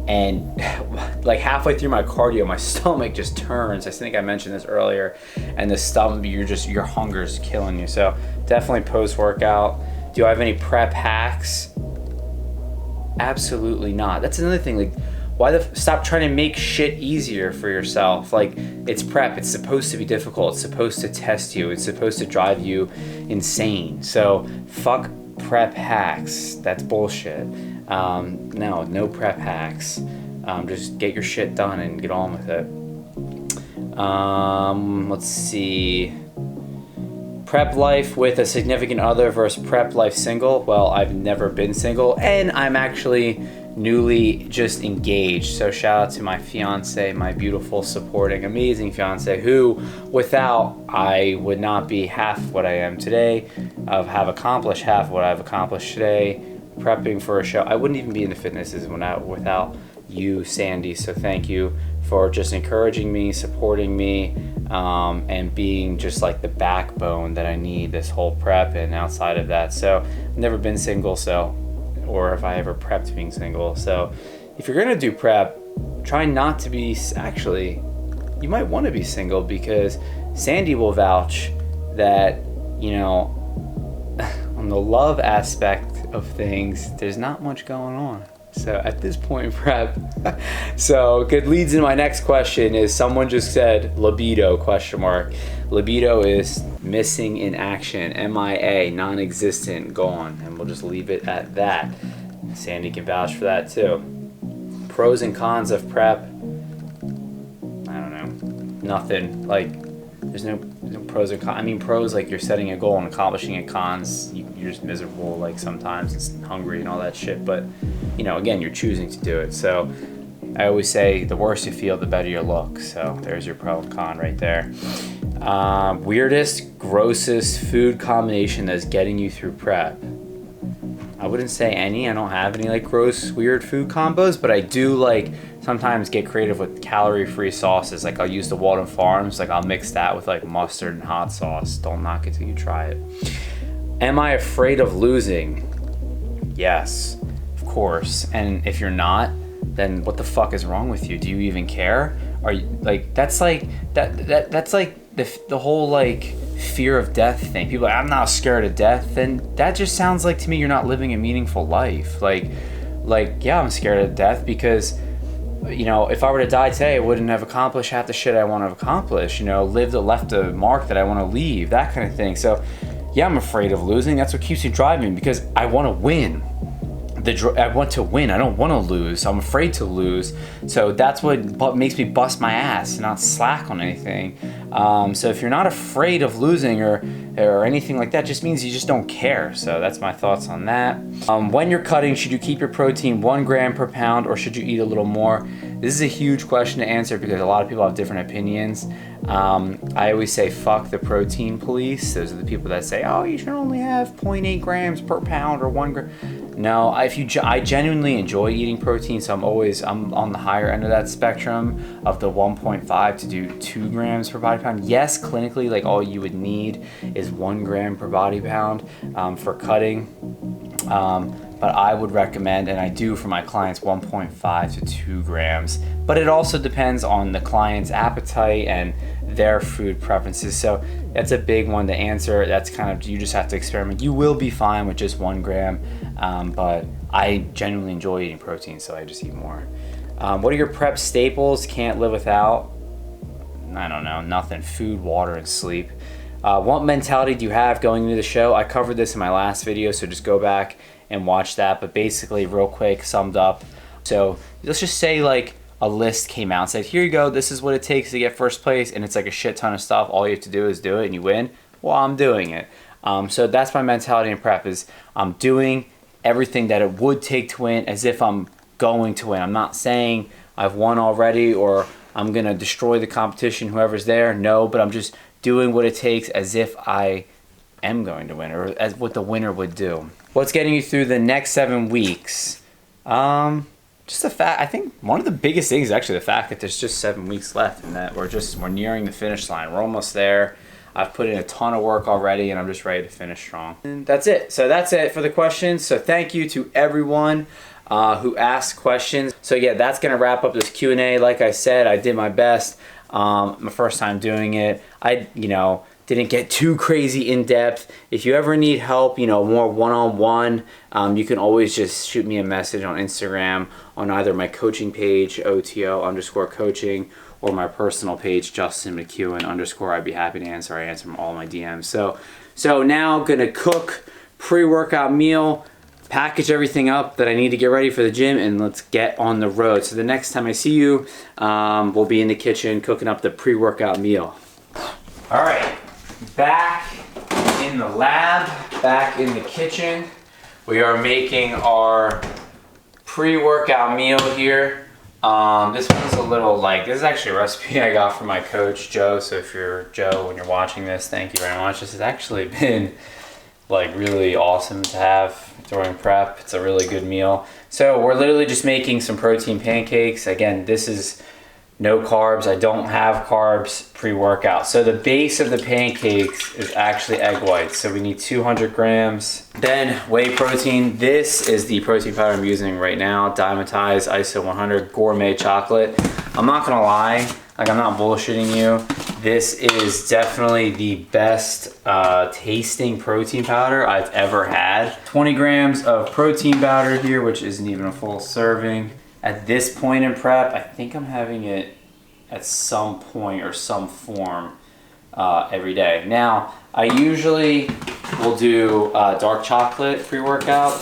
And like halfway through my cardio, my stomach just turns. I think I mentioned this earlier. And the stomach, your hunger's killing you. So definitely post-workout. Do I have any prep hacks? Absolutely not. That's another thing. Like, stop trying to make shit easier for yourself. Like, it's prep. It's supposed to be difficult. It's supposed to test you. It's supposed to drive you insane. So fuck prep hacks. That's bullshit. No prep hacks. Just get your shit done and get on with it. Let's see. Prep life with a significant other versus prep life single. Well, I've never been single, and I'm actually newly just engaged. So shout out to my fiance, my beautiful, supporting, amazing fiance, who without I would not be half what I am today. I have accomplished half what I've accomplished today. Prepping for a show. I wouldn't even be in the fitnesses without you, Sandy. So thank you for just encouraging me, supporting me, and being just like the backbone that I need this whole prep and outside of that. So I've never been single, or if I ever prepped being single. So if you're gonna do prep, try not to be, actually, you might want to be single, because Sandy will vouch that, you know, on the love aspect of things, there's not much going on. So at this point in prep, so good leads into my next question is, someone just said libido, ? Libido is missing in action, MIA, non-existent, gone, and we'll just leave it at that. Sandy can vouch for that too. Pros and cons of prep. I don't know. Nothing. Like, there's no pros or cons. I mean, pros, like, you're setting a goal and accomplishing it. Cons, you're just miserable, like, sometimes it's hungry and all that shit. But, you know, again, you're choosing to do it. So I always say the worse you feel, the better you look. So there's your pro and con right there. Weirdest, grossest food combination that's getting you through prep. I wouldn't say any. I don't have any like gross, weird food combos, but I do like sometimes get creative with calorie-free sauces. Like I'll use the Walden Farms. Like I'll mix that with like mustard and hot sauce. Don't knock it till you try it. Am I afraid of losing? Yes, of course. And if you're not, then what the fuck is wrong with you? Do you even care? Are you like that's like that's like the whole like fear of death thing. People are like, I'm not scared of death. And that just sounds like to me you're not living a meaningful life. Like yeah, I'm scared of death because, you know, if I were to die today, I wouldn't have accomplished half the shit I want to accomplish, you know, left a mark that I want to leave, that kind of thing. So yeah, I'm afraid of losing. That's what keeps me driving, because I want to win. I want to win. I don't want to lose. I'm afraid to lose. So that's what makes me bust my ass and not slack on anything. So if you're not afraid of losing or anything like that, just means you just don't care. So that's my thoughts on that. When you're cutting, should you keep your protein 1 gram per pound or should you eat a little more? This is a huge question to answer because a lot of people have different opinions. I always say fuck the protein police. Those are the people that say, oh, you should only have 0.8 grams per pound or 1 gram. No, I genuinely enjoy eating protein, so I'm on the higher end of that spectrum of the 1.5 to do 2 grams per body pound. Yes, clinically, like all you would need is 1 gram per body pound for cutting. But I would recommend, and I do for my clients, 1.5 to 2 grams. But it also depends on the client's appetite and their food preferences. So that's a big one to answer. That's kind of, you just have to experiment. You will be fine with just 1 gram, but I genuinely enjoy eating protein, so I just eat more. What are your prep staples? Can't live without? I don't know, nothing. Food, water, and sleep. What mentality do you have going into the show? I covered this in my last video, so just go back and watch that. But basically, real quick, summed up. So let's just say like a list came out and said, here you go, this is what it takes to get first place, and it's like a shit ton of stuff. All you have to do is do it and you win. Well, I'm doing it. So that's my mentality in prep, is I'm doing everything that it would take to win as if I'm going to win. I'm not saying I've won already or I'm gonna destroy the competition, whoever's there. No, but I'm just doing what it takes as if I am going to win, or as what the winner would do. What's getting you through the next 7 weeks? Just the fact, I think one of the biggest things is actually the fact that there's just 7 weeks left and that we're nearing the finish line. We're almost there. I've put in a ton of work already and I'm just ready to finish strong. And that's it. So that's it for the questions. So thank you to everyone who asked questions. So yeah, that's gonna wrap up this Q&A. Like I said, I did my best. My first time doing it. I didn't get too crazy in depth. If you ever need help, more one-on-one, you can always just shoot me a message on Instagram on either my coaching page, OTO_coaching, or my personal page, Justin McKeown _. I'd be happy to answer. I answer from all my DMs. So now gonna cook pre-workout meal, package everything up that I need to get ready for the gym, and let's get on the road. So the next time I see you, we'll be in the kitchen cooking up the pre-workout meal. All right, back in the lab, back in the kitchen. We are making our pre-workout meal here. This one's a little this is actually a recipe I got from my coach, Joe. So if you're Joe, when you're watching this, thank you very much. This has actually been really awesome to have during prep. It's a really good meal. So we're literally just making some protein pancakes. Again, this is no carbs. I don't have carbs pre-workout. So the base of the pancakes is actually egg whites. So we need 200 grams. Then whey protein. This is the protein powder I'm using right now. Dimetized ISO 100 gourmet chocolate. I'm not gonna lie, I'm not bullshitting you. This is definitely the best tasting protein powder I've ever had. 20 grams of protein powder here, which isn't even a full serving. At this point in prep, I think I'm having it at some point or some form every day. Now, I usually will do dark chocolate pre-workout.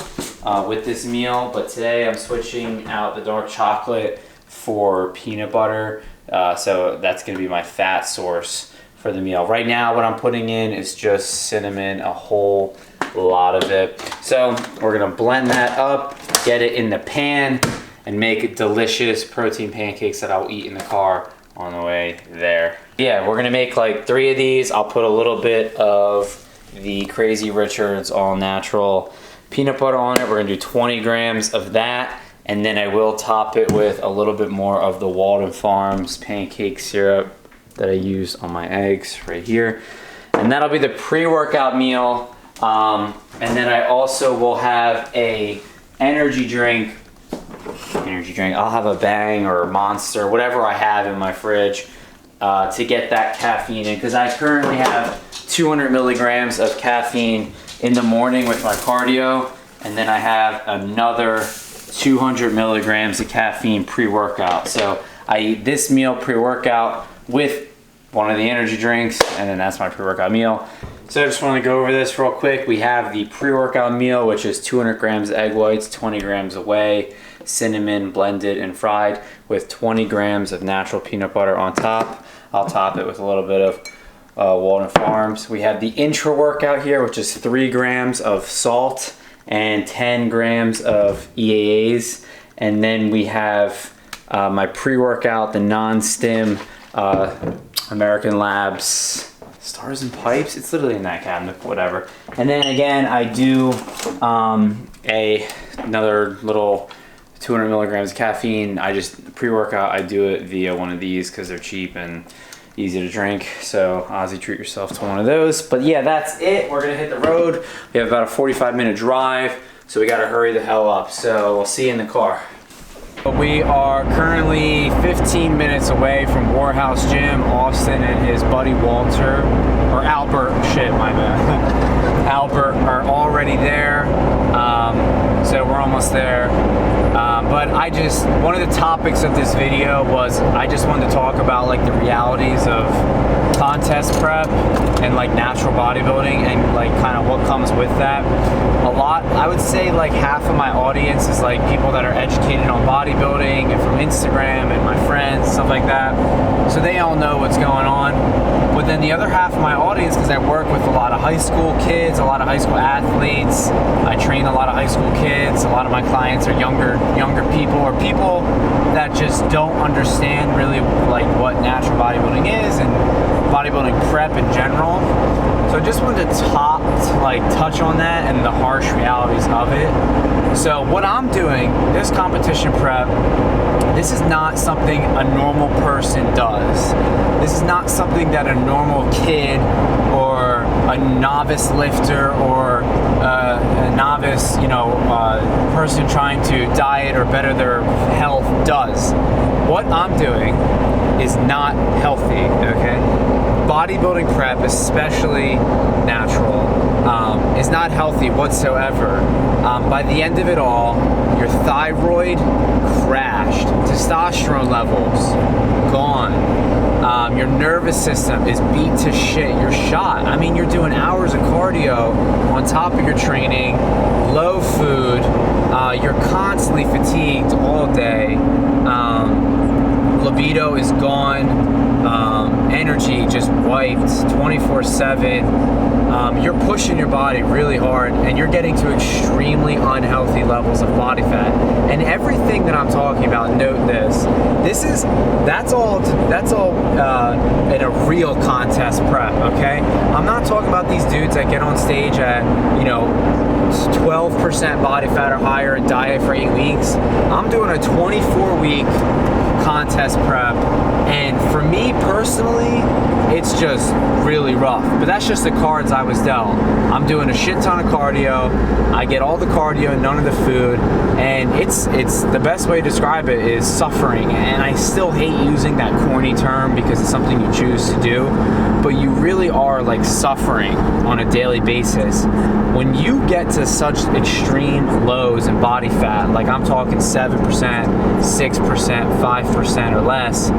with this meal, but today I'm switching out the dark chocolate for peanut butter. So that's gonna be my fat source for the meal. Right now, what I'm putting in is just cinnamon, a whole lot of it. So we're gonna blend that up, get it in the pan, and make delicious protein pancakes that I'll eat in the car on the way there. Yeah, we're gonna make like 3 of these. I'll put a little bit of the Crazy Richard's all natural peanut butter on it. We're gonna do 20 grams of that, and then I will top it with a little bit more of the Walden Farms pancake syrup that I use on my eggs right here. And that'll be the pre-workout meal. And then I also will have a energy drink. I'll have a Bang or a Monster, whatever I have in my fridge to get that caffeine in, because I currently have 200 milligrams of caffeine in the morning with my cardio, and then I have another 200 milligrams of caffeine pre-workout. So I eat this meal pre-workout with one of the energy drinks, and then that's my pre-workout meal. So I just want to go over this real quick. We have the pre-workout meal, which is 200 grams of egg whites, 20 grams of whey, cinnamon blended and fried, with 20 grams of natural peanut butter on top. I'll top it with a little bit of Walden Farms. We have the intra workout here, which is 3 grams of salt and 10 grams of EAAs. And then we have my pre-workout, the non-stim American Labs Stars and Pipes. It's literally in that cabinet, whatever. And then again, I do another little 200 milligrams of caffeine. I just pre-workout, I do it via one of these because they're cheap and easy to drink. So Ozzy, treat yourself to one of those. But yeah, that's it. We're gonna hit the road. We have about a 45-minute drive, so we gotta hurry the hell up. So we'll see you in the car. We are currently 15 minutes away from Warhouse Gym. Austin and his buddy Walter, or Albert, shit, my bad. Albert are already there, so we're almost there. But one of the topics of this video was I just wanted to talk about like the realities of contest prep and like natural bodybuilding and like kind of what comes with that. I would say like half of my audience is like people that are educated on bodybuilding and from Instagram and my friends, stuff like that. So they all know what's going on. But then the other half of my audience, because I work with a lot of high school kids, a lot of high school athletes, I train a lot of high school kids, a lot of my clients are younger people, or people that just don't understand really like what natural bodybuilding is and bodybuilding prep in general. So I just wanted to touch on that and the harsh realities of it. So what I'm doing, this competition prep, this is not something a normal person does. This is not something that a normal kid or a novice lifter or a novice, person trying to diet or better their health does. What I'm doing is not healthy, okay? Bodybuilding prep, especially natural, is not healthy whatsoever. By the end of it all, your thyroid crashed, testosterone levels gone. Your nervous system is beat to shit. You're shot. I mean, you're doing hours of cardio on top of your training, low food. You're constantly fatigued all day. Libido is gone. Energy just wiped 24/7. You're pushing your body really hard and you're getting to extremely unhealthy levels of body fat. And everything that I'm talking about, note this. That's all in a real contest prep, okay? I'm not talking about these dudes that get on stage at, 12% body fat or higher and diet for 8 weeks. I'm doing a 24-week contest prep, and for me personally, it's just really rough. But that's just the cards I was dealt. I'm doing a shit ton of cardio. I get all the cardio, none of the food, and it's the best way to describe it is suffering. And I still hate using that corny term because it's something you choose to do, but you really are like suffering on a daily basis. When you get to such extreme lows in body fat, like I'm talking 7%, 6%, 5% or less,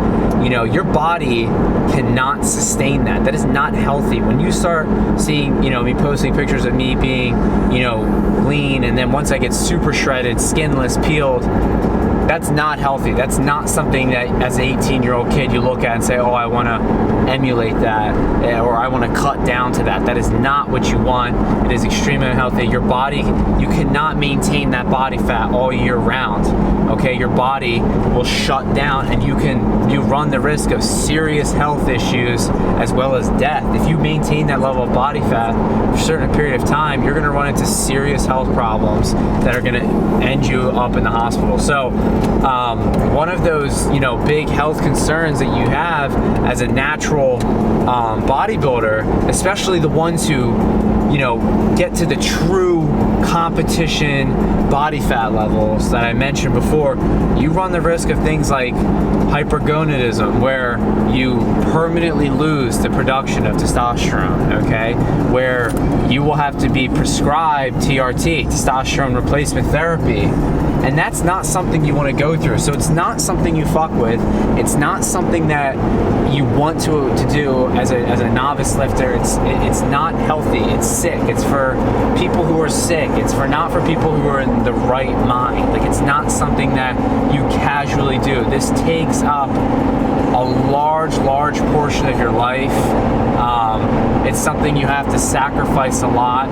your body cannot sustain that. That is not healthy. healthy. When you start seeing, you know, me posting pictures of me being, you know, lean, and then once I get super shredded, skinless, peeled, that's not healthy. That's not something that as an 18-year-old kid you look at and say, oh, I want to emulate that, or I want to cut down to that. That is not what you want. It is extremely unhealthy. Your body, you cannot maintain that body fat all year round. Okay, your body will shut down, and you run the risk of serious health issues as well as death. If you maintain that level of body fat for a certain period of time, you're going to run into serious health problems that are going to end you up in the hospital. So one of those, you know, big health concerns that you have as a natural bodybuilder, especially the ones who, you know, get to the true competition body fat levels that I mentioned before, you run the risk of things like hypergonadism, where you permanently lose the production of testosterone, okay? Where you will have to be prescribed TRT, testosterone replacement therapy, and that's not something you want to go through. So it's not something you fuck with. It's not something that you want to do as a novice lifter. It's not healthy. It's sick. It's for people who are sick. It's not for people who are in the right mind. Like, it's not something that you casually do. This takes up a large portion of your life. It's something you have to sacrifice a lot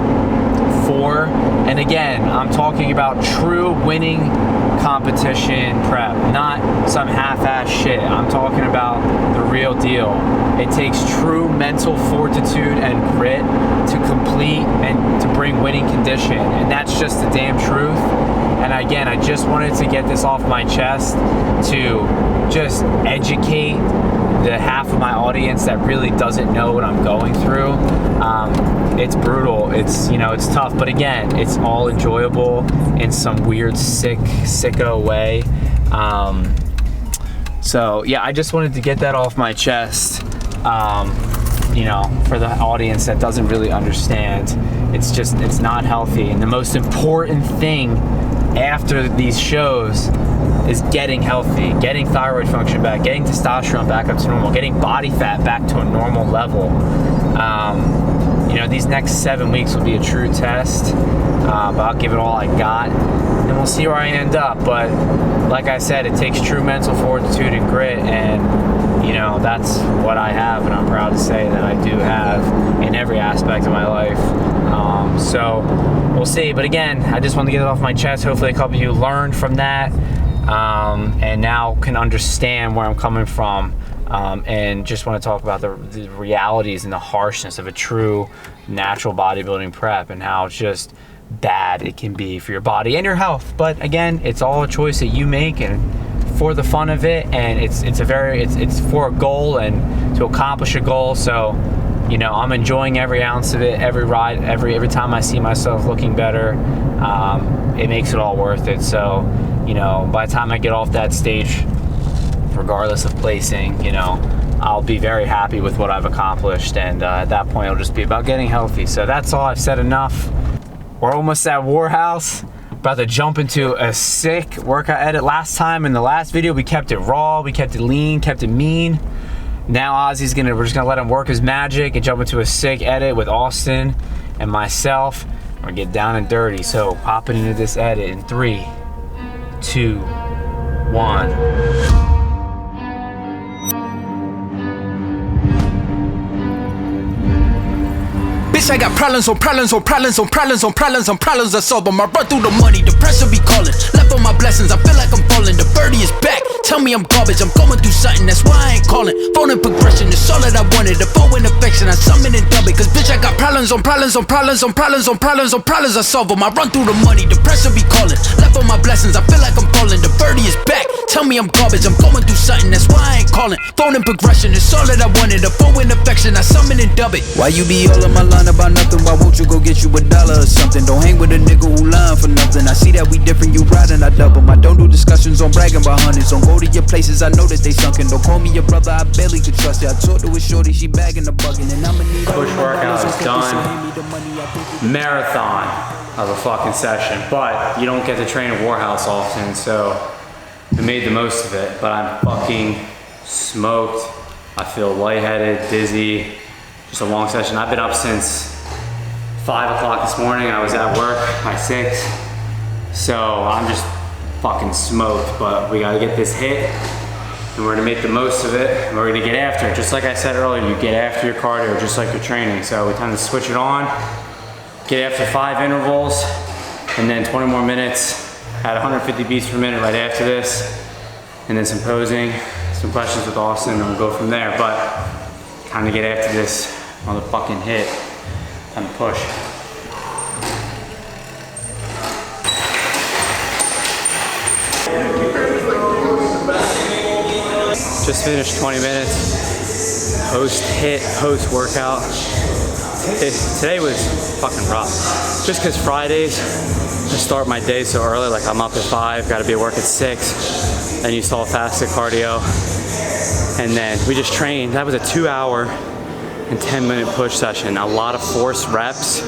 for. And again, I'm talking about true winning competition prep, not some half-ass shit. I'm talking about the real deal. It takes true mental fortitude and grit to complete and to bring winning condition, and that's just the damn truth. And again, I just wanted to get this off my chest to just educate the half of my audience that really doesn't know what I'm going through. It's brutal. It's, you know, it's tough, but again, it's all enjoyable in some weird sicko way. So yeah, I just wanted to get that off my chest. You know, for the audience that doesn't really understand, it's not healthy. And the most important thing after these shows is getting healthy, getting thyroid function back, getting testosterone back up to normal, getting body fat back to a normal level. You know, these next 7 weeks will be a true test, but I'll give it all I got, and we'll see where I end up. But like I said, it takes true mental fortitude and grit, and you know, that's what I have, and I'm proud to say that I do have in every aspect of my life. So we'll see. But again, I just want to get it off my chest. Hopefully a couple of you learned from that, and now can understand where I'm coming from, and just want to talk about the realities and the harshness of a true natural bodybuilding prep, and how just bad it can be for your body and your health. But again, it's all a choice that you make, and for the fun of it, and it's for a goal and to accomplish a goal. So, you know, I'm enjoying every ounce of it, every ride, every time I see myself looking better. It makes it all worth it. So, you know, by the time I get off that stage, regardless of placing, you know, I'll be very happy with what I've accomplished, and at that point it'll just be about getting healthy. So that's all. I've said enough. We're almost at Warhouse. About to jump into a sick workout edit. Last time in the last video we kept it raw, we kept it lean, kept it mean. Now we're just gonna let him work his magic and jump into a sick edit with Austin and myself. We're gonna get down and dirty. So hopping into this edit in 3, 2, 1. Bitch, I got problems on problems on problems on problems on problems on problems I solve them. I run through the money, the pressure be calling. Left on my blessings, I feel like I'm falling. The birdie is back, tell me I'm garbage. I'm going through something, that's why I ain't calling. Phone and progression, it's all that I wanted. The phone and affection, I summon and dub it. Cause bitch, I got problems on problems on problems on problems on problems on problems I solve them. I run through the money, the pressure be calling. Left on my blessings, I feel like I'm falling. The birdie is back, tell me I'm garbage. I'm going through something, that's why I ain't calling. Phone and progression, it's all that I wanted. The phone and affection, I summon and dub it. Why you be all on my line about nothing? Why won't you go get you $1 or something? Don't hang with a nigga who lying for nothing. I see that we different, you riding, I double. I don't do discussions on bragging about hundreds. Don't go to your places, I know that they sunken. Don't call me your brother, I barely could trust you. I talked to a shorty, she bagging the bugging, and I'ma need push workout is done. Marathon of a fucking session, but you don't get to train at Warhouse often, so I made the most of it. But I'm fucking smoked. I feel lightheaded, dizzy. just a long session. I've been up since 5 o'clock this morning. I was at work by 6. So I'm just fucking smoked, but we gotta get this hit and we're gonna make the most of it. And we're gonna get after it. Just like I said earlier, you get after your cardio just like your training. So we kind of switch it on, get after 5 intervals, and then 20 more minutes at 150 beats per minute right after this. And then some posing, some questions with Austin, and we'll go from there. But time to get after this motherfucking hit. Time to push. Just finished 20 minutes, post hit, post workout. Today was fucking rough. Just cause Fridays, I start my day so early, like I'm up at 5, gotta be at work at 6. Then you saw fasted cardio. And then we just trained. That was a 2-hour and 10-minute push session. A lot of force reps,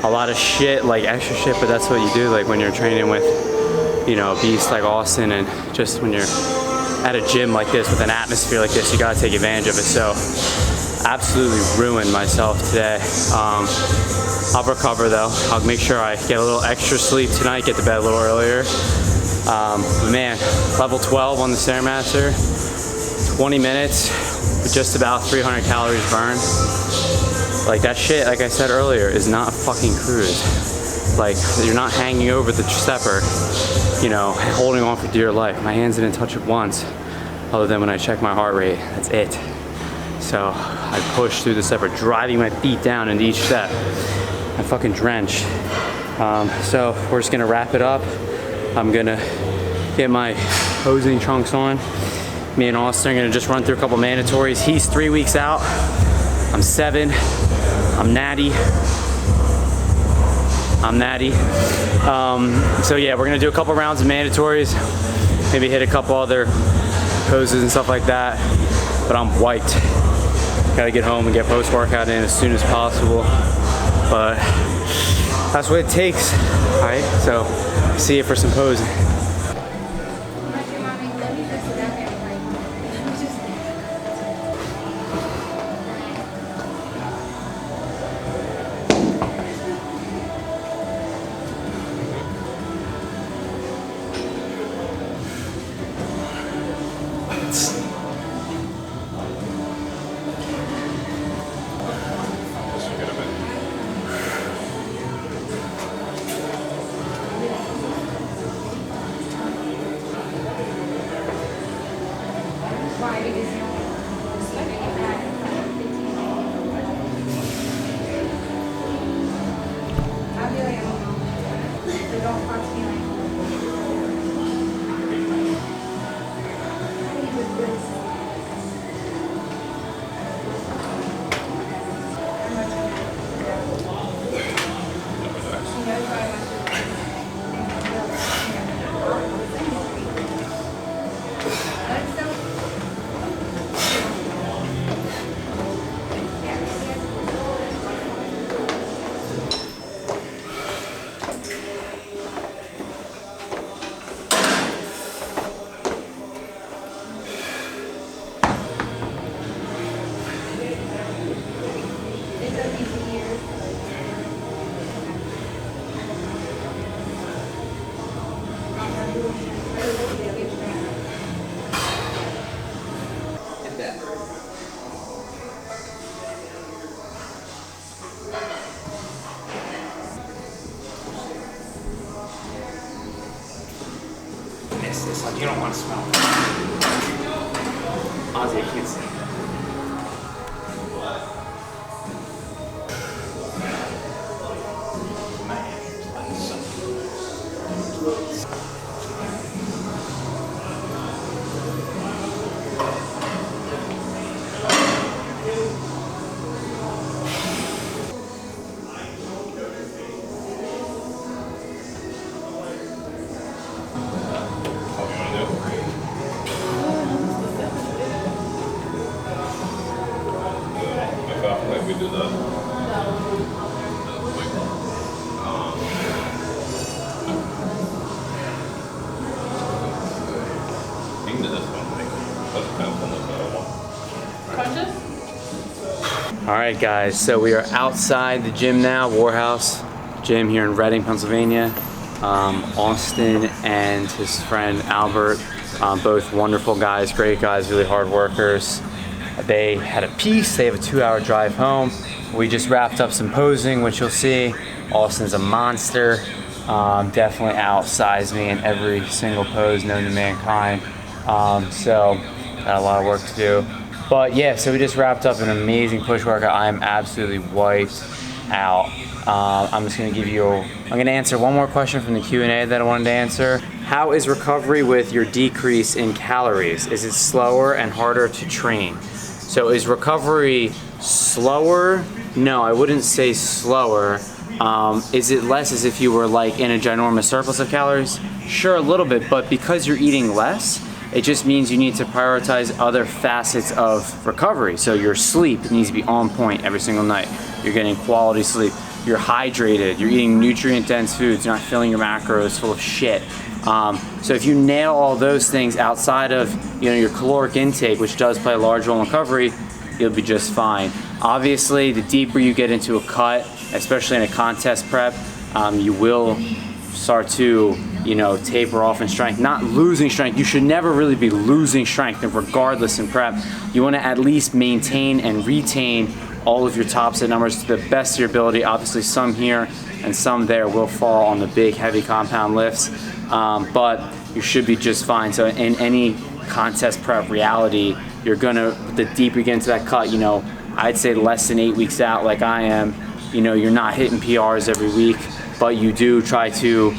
a lot of shit, like extra shit, but that's what you do like when you're training with, you know, a beast like Austin, and just when you're at a gym like this with an atmosphere like this, you gotta take advantage of it. So absolutely ruined myself today. I'll recover though. I'll make sure I get a little extra sleep tonight, get to bed a little earlier. But man, level 12 on the Stairmaster, 20 minutes with just about 300 calories burned. Like that shit, like I said earlier, is not a fucking cruise. Like you're not hanging over the stepper, you know, holding on for dear life. My hands didn't touch it once, other than when I checked my heart rate. That's it. So I pushed through the stepper, driving my feet down into each step. I'm fucking drenched. So we're just gonna wrap it up. I'm gonna get my posing trunks on. Me and Austin are gonna just run through a couple mandatories. He's 3 weeks out. I'm 7. I'm natty. So yeah, we're gonna do a couple rounds of mandatories, maybe hit a couple other poses and stuff like that, but I'm wiped. Gotta get home and get post-workout in as soon as possible, but that's what it takes. All right, so see you for some posing. This one, you don't want to smell it. Ozzy, I can't see. We do that. You can do this one, like, that's kind of almost what I want. Crunches? All right, guys, so we are outside the gym now, Warhouse gym here in Reading, Pennsylvania. Austin and his friend Albert, both wonderful guys, great guys, really hard workers. They had a piece, they have a 2-hour drive home. We just wrapped up some posing, which you'll see. Austin's a monster, definitely outsized me in every single pose known to mankind. So, got a lot of work to do. But yeah, so we just wrapped up an amazing push workout. I'm absolutely wiped out. I'm just gonna I'm gonna answer one more question from the Q&A that I wanted to answer. How is recovery with your decrease in calories? Is it slower and harder to train? So is recovery slower? No, I wouldn't say slower. Is it less as if you were like in a ginormous surplus of calories? Sure, a little bit, but because you're eating less, it just means you need to prioritize other facets of recovery. So your sleep needs to be on point every single night. You're getting quality sleep. You're hydrated. You're eating nutrient-dense foods. You're not filling your macros full of shit. So if you nail all those things outside of your caloric intake, which does play a large role in recovery, you'll be just fine. Obviously, the deeper you get into a cut, especially in a contest prep, you will start to taper off in strength. Not losing strength. You should never really be losing strength, and regardless in prep. You want to at least maintain and retain all of your top set numbers to the best of your ability. Obviously some here and some there will fall on the big heavy compound lifts, but you should be just fine. So in any contest prep reality, the deeper you get into that cut, I'd say less than 8 weeks out like I am, you're not hitting PRs every week, but you do try to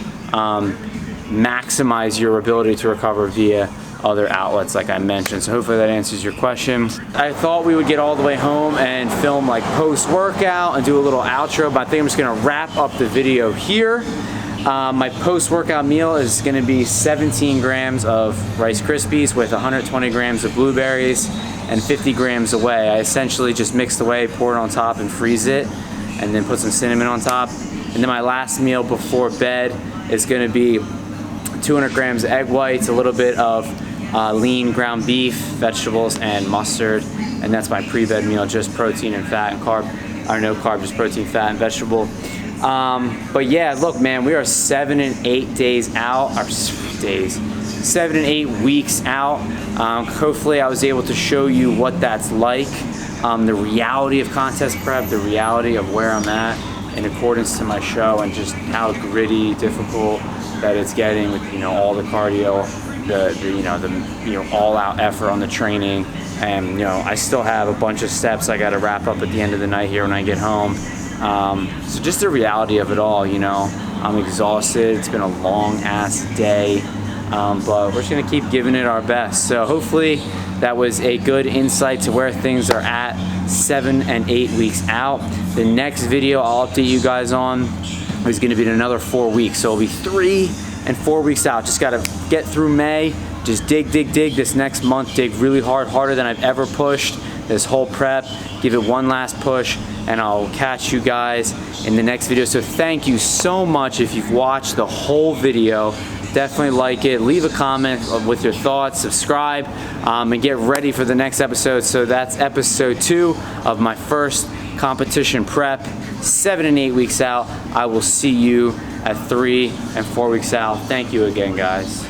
maximize your ability to recover via other outlets like I mentioned. So hopefully that answers your question. I thought we would get all the way home and film like post-workout and do a little outro, but I think I'm just gonna wrap up the video here. My post-workout meal is gonna be 17 grams of Rice Krispies with 120 grams of blueberries and 50 grams of whey. I essentially just mix the whey, pour it on top and freeze it, and then put some cinnamon on top. And then my last meal before bed is gonna be 200 grams of egg whites, a little bit of lean ground beef, vegetables, and mustard. And that's my pre-bed meal, just protein and fat and carb. Or no carb, just protein, fat, and vegetable. But yeah, look, man, we are 7 and 8 days out, or 7 and 8 weeks out. Hopefully I was able to show you what that's like, the reality of contest prep, the reality of where I'm at in accordance to my show, and just how gritty, difficult that it's getting with all the cardio, the all-out effort on the training, and I still have a bunch of steps I got to wrap up at the end of the night here when I get home. So just the reality of it all, I'm exhausted. It's been a long-ass day, but we're just gonna keep giving it our best. So hopefully that was a good insight to where things are at 7 and 8 weeks out. The next video I'll update you guys on is gonna be in another 4 weeks. So it'll be 3 and 4 weeks out. Just gotta get through May, just dig this next month, dig really hard, harder than I've ever pushed this whole prep, give it one last push, and I'll catch you guys in the next video. So thank you so much if you've watched the whole video. Definitely like it, leave a comment with your thoughts, subscribe, and get ready for the next episode. So that's episode 2 of my first competition prep, 7 and 8 weeks out. I will see you at 3 and 4 weeks out. Thank you again, guys.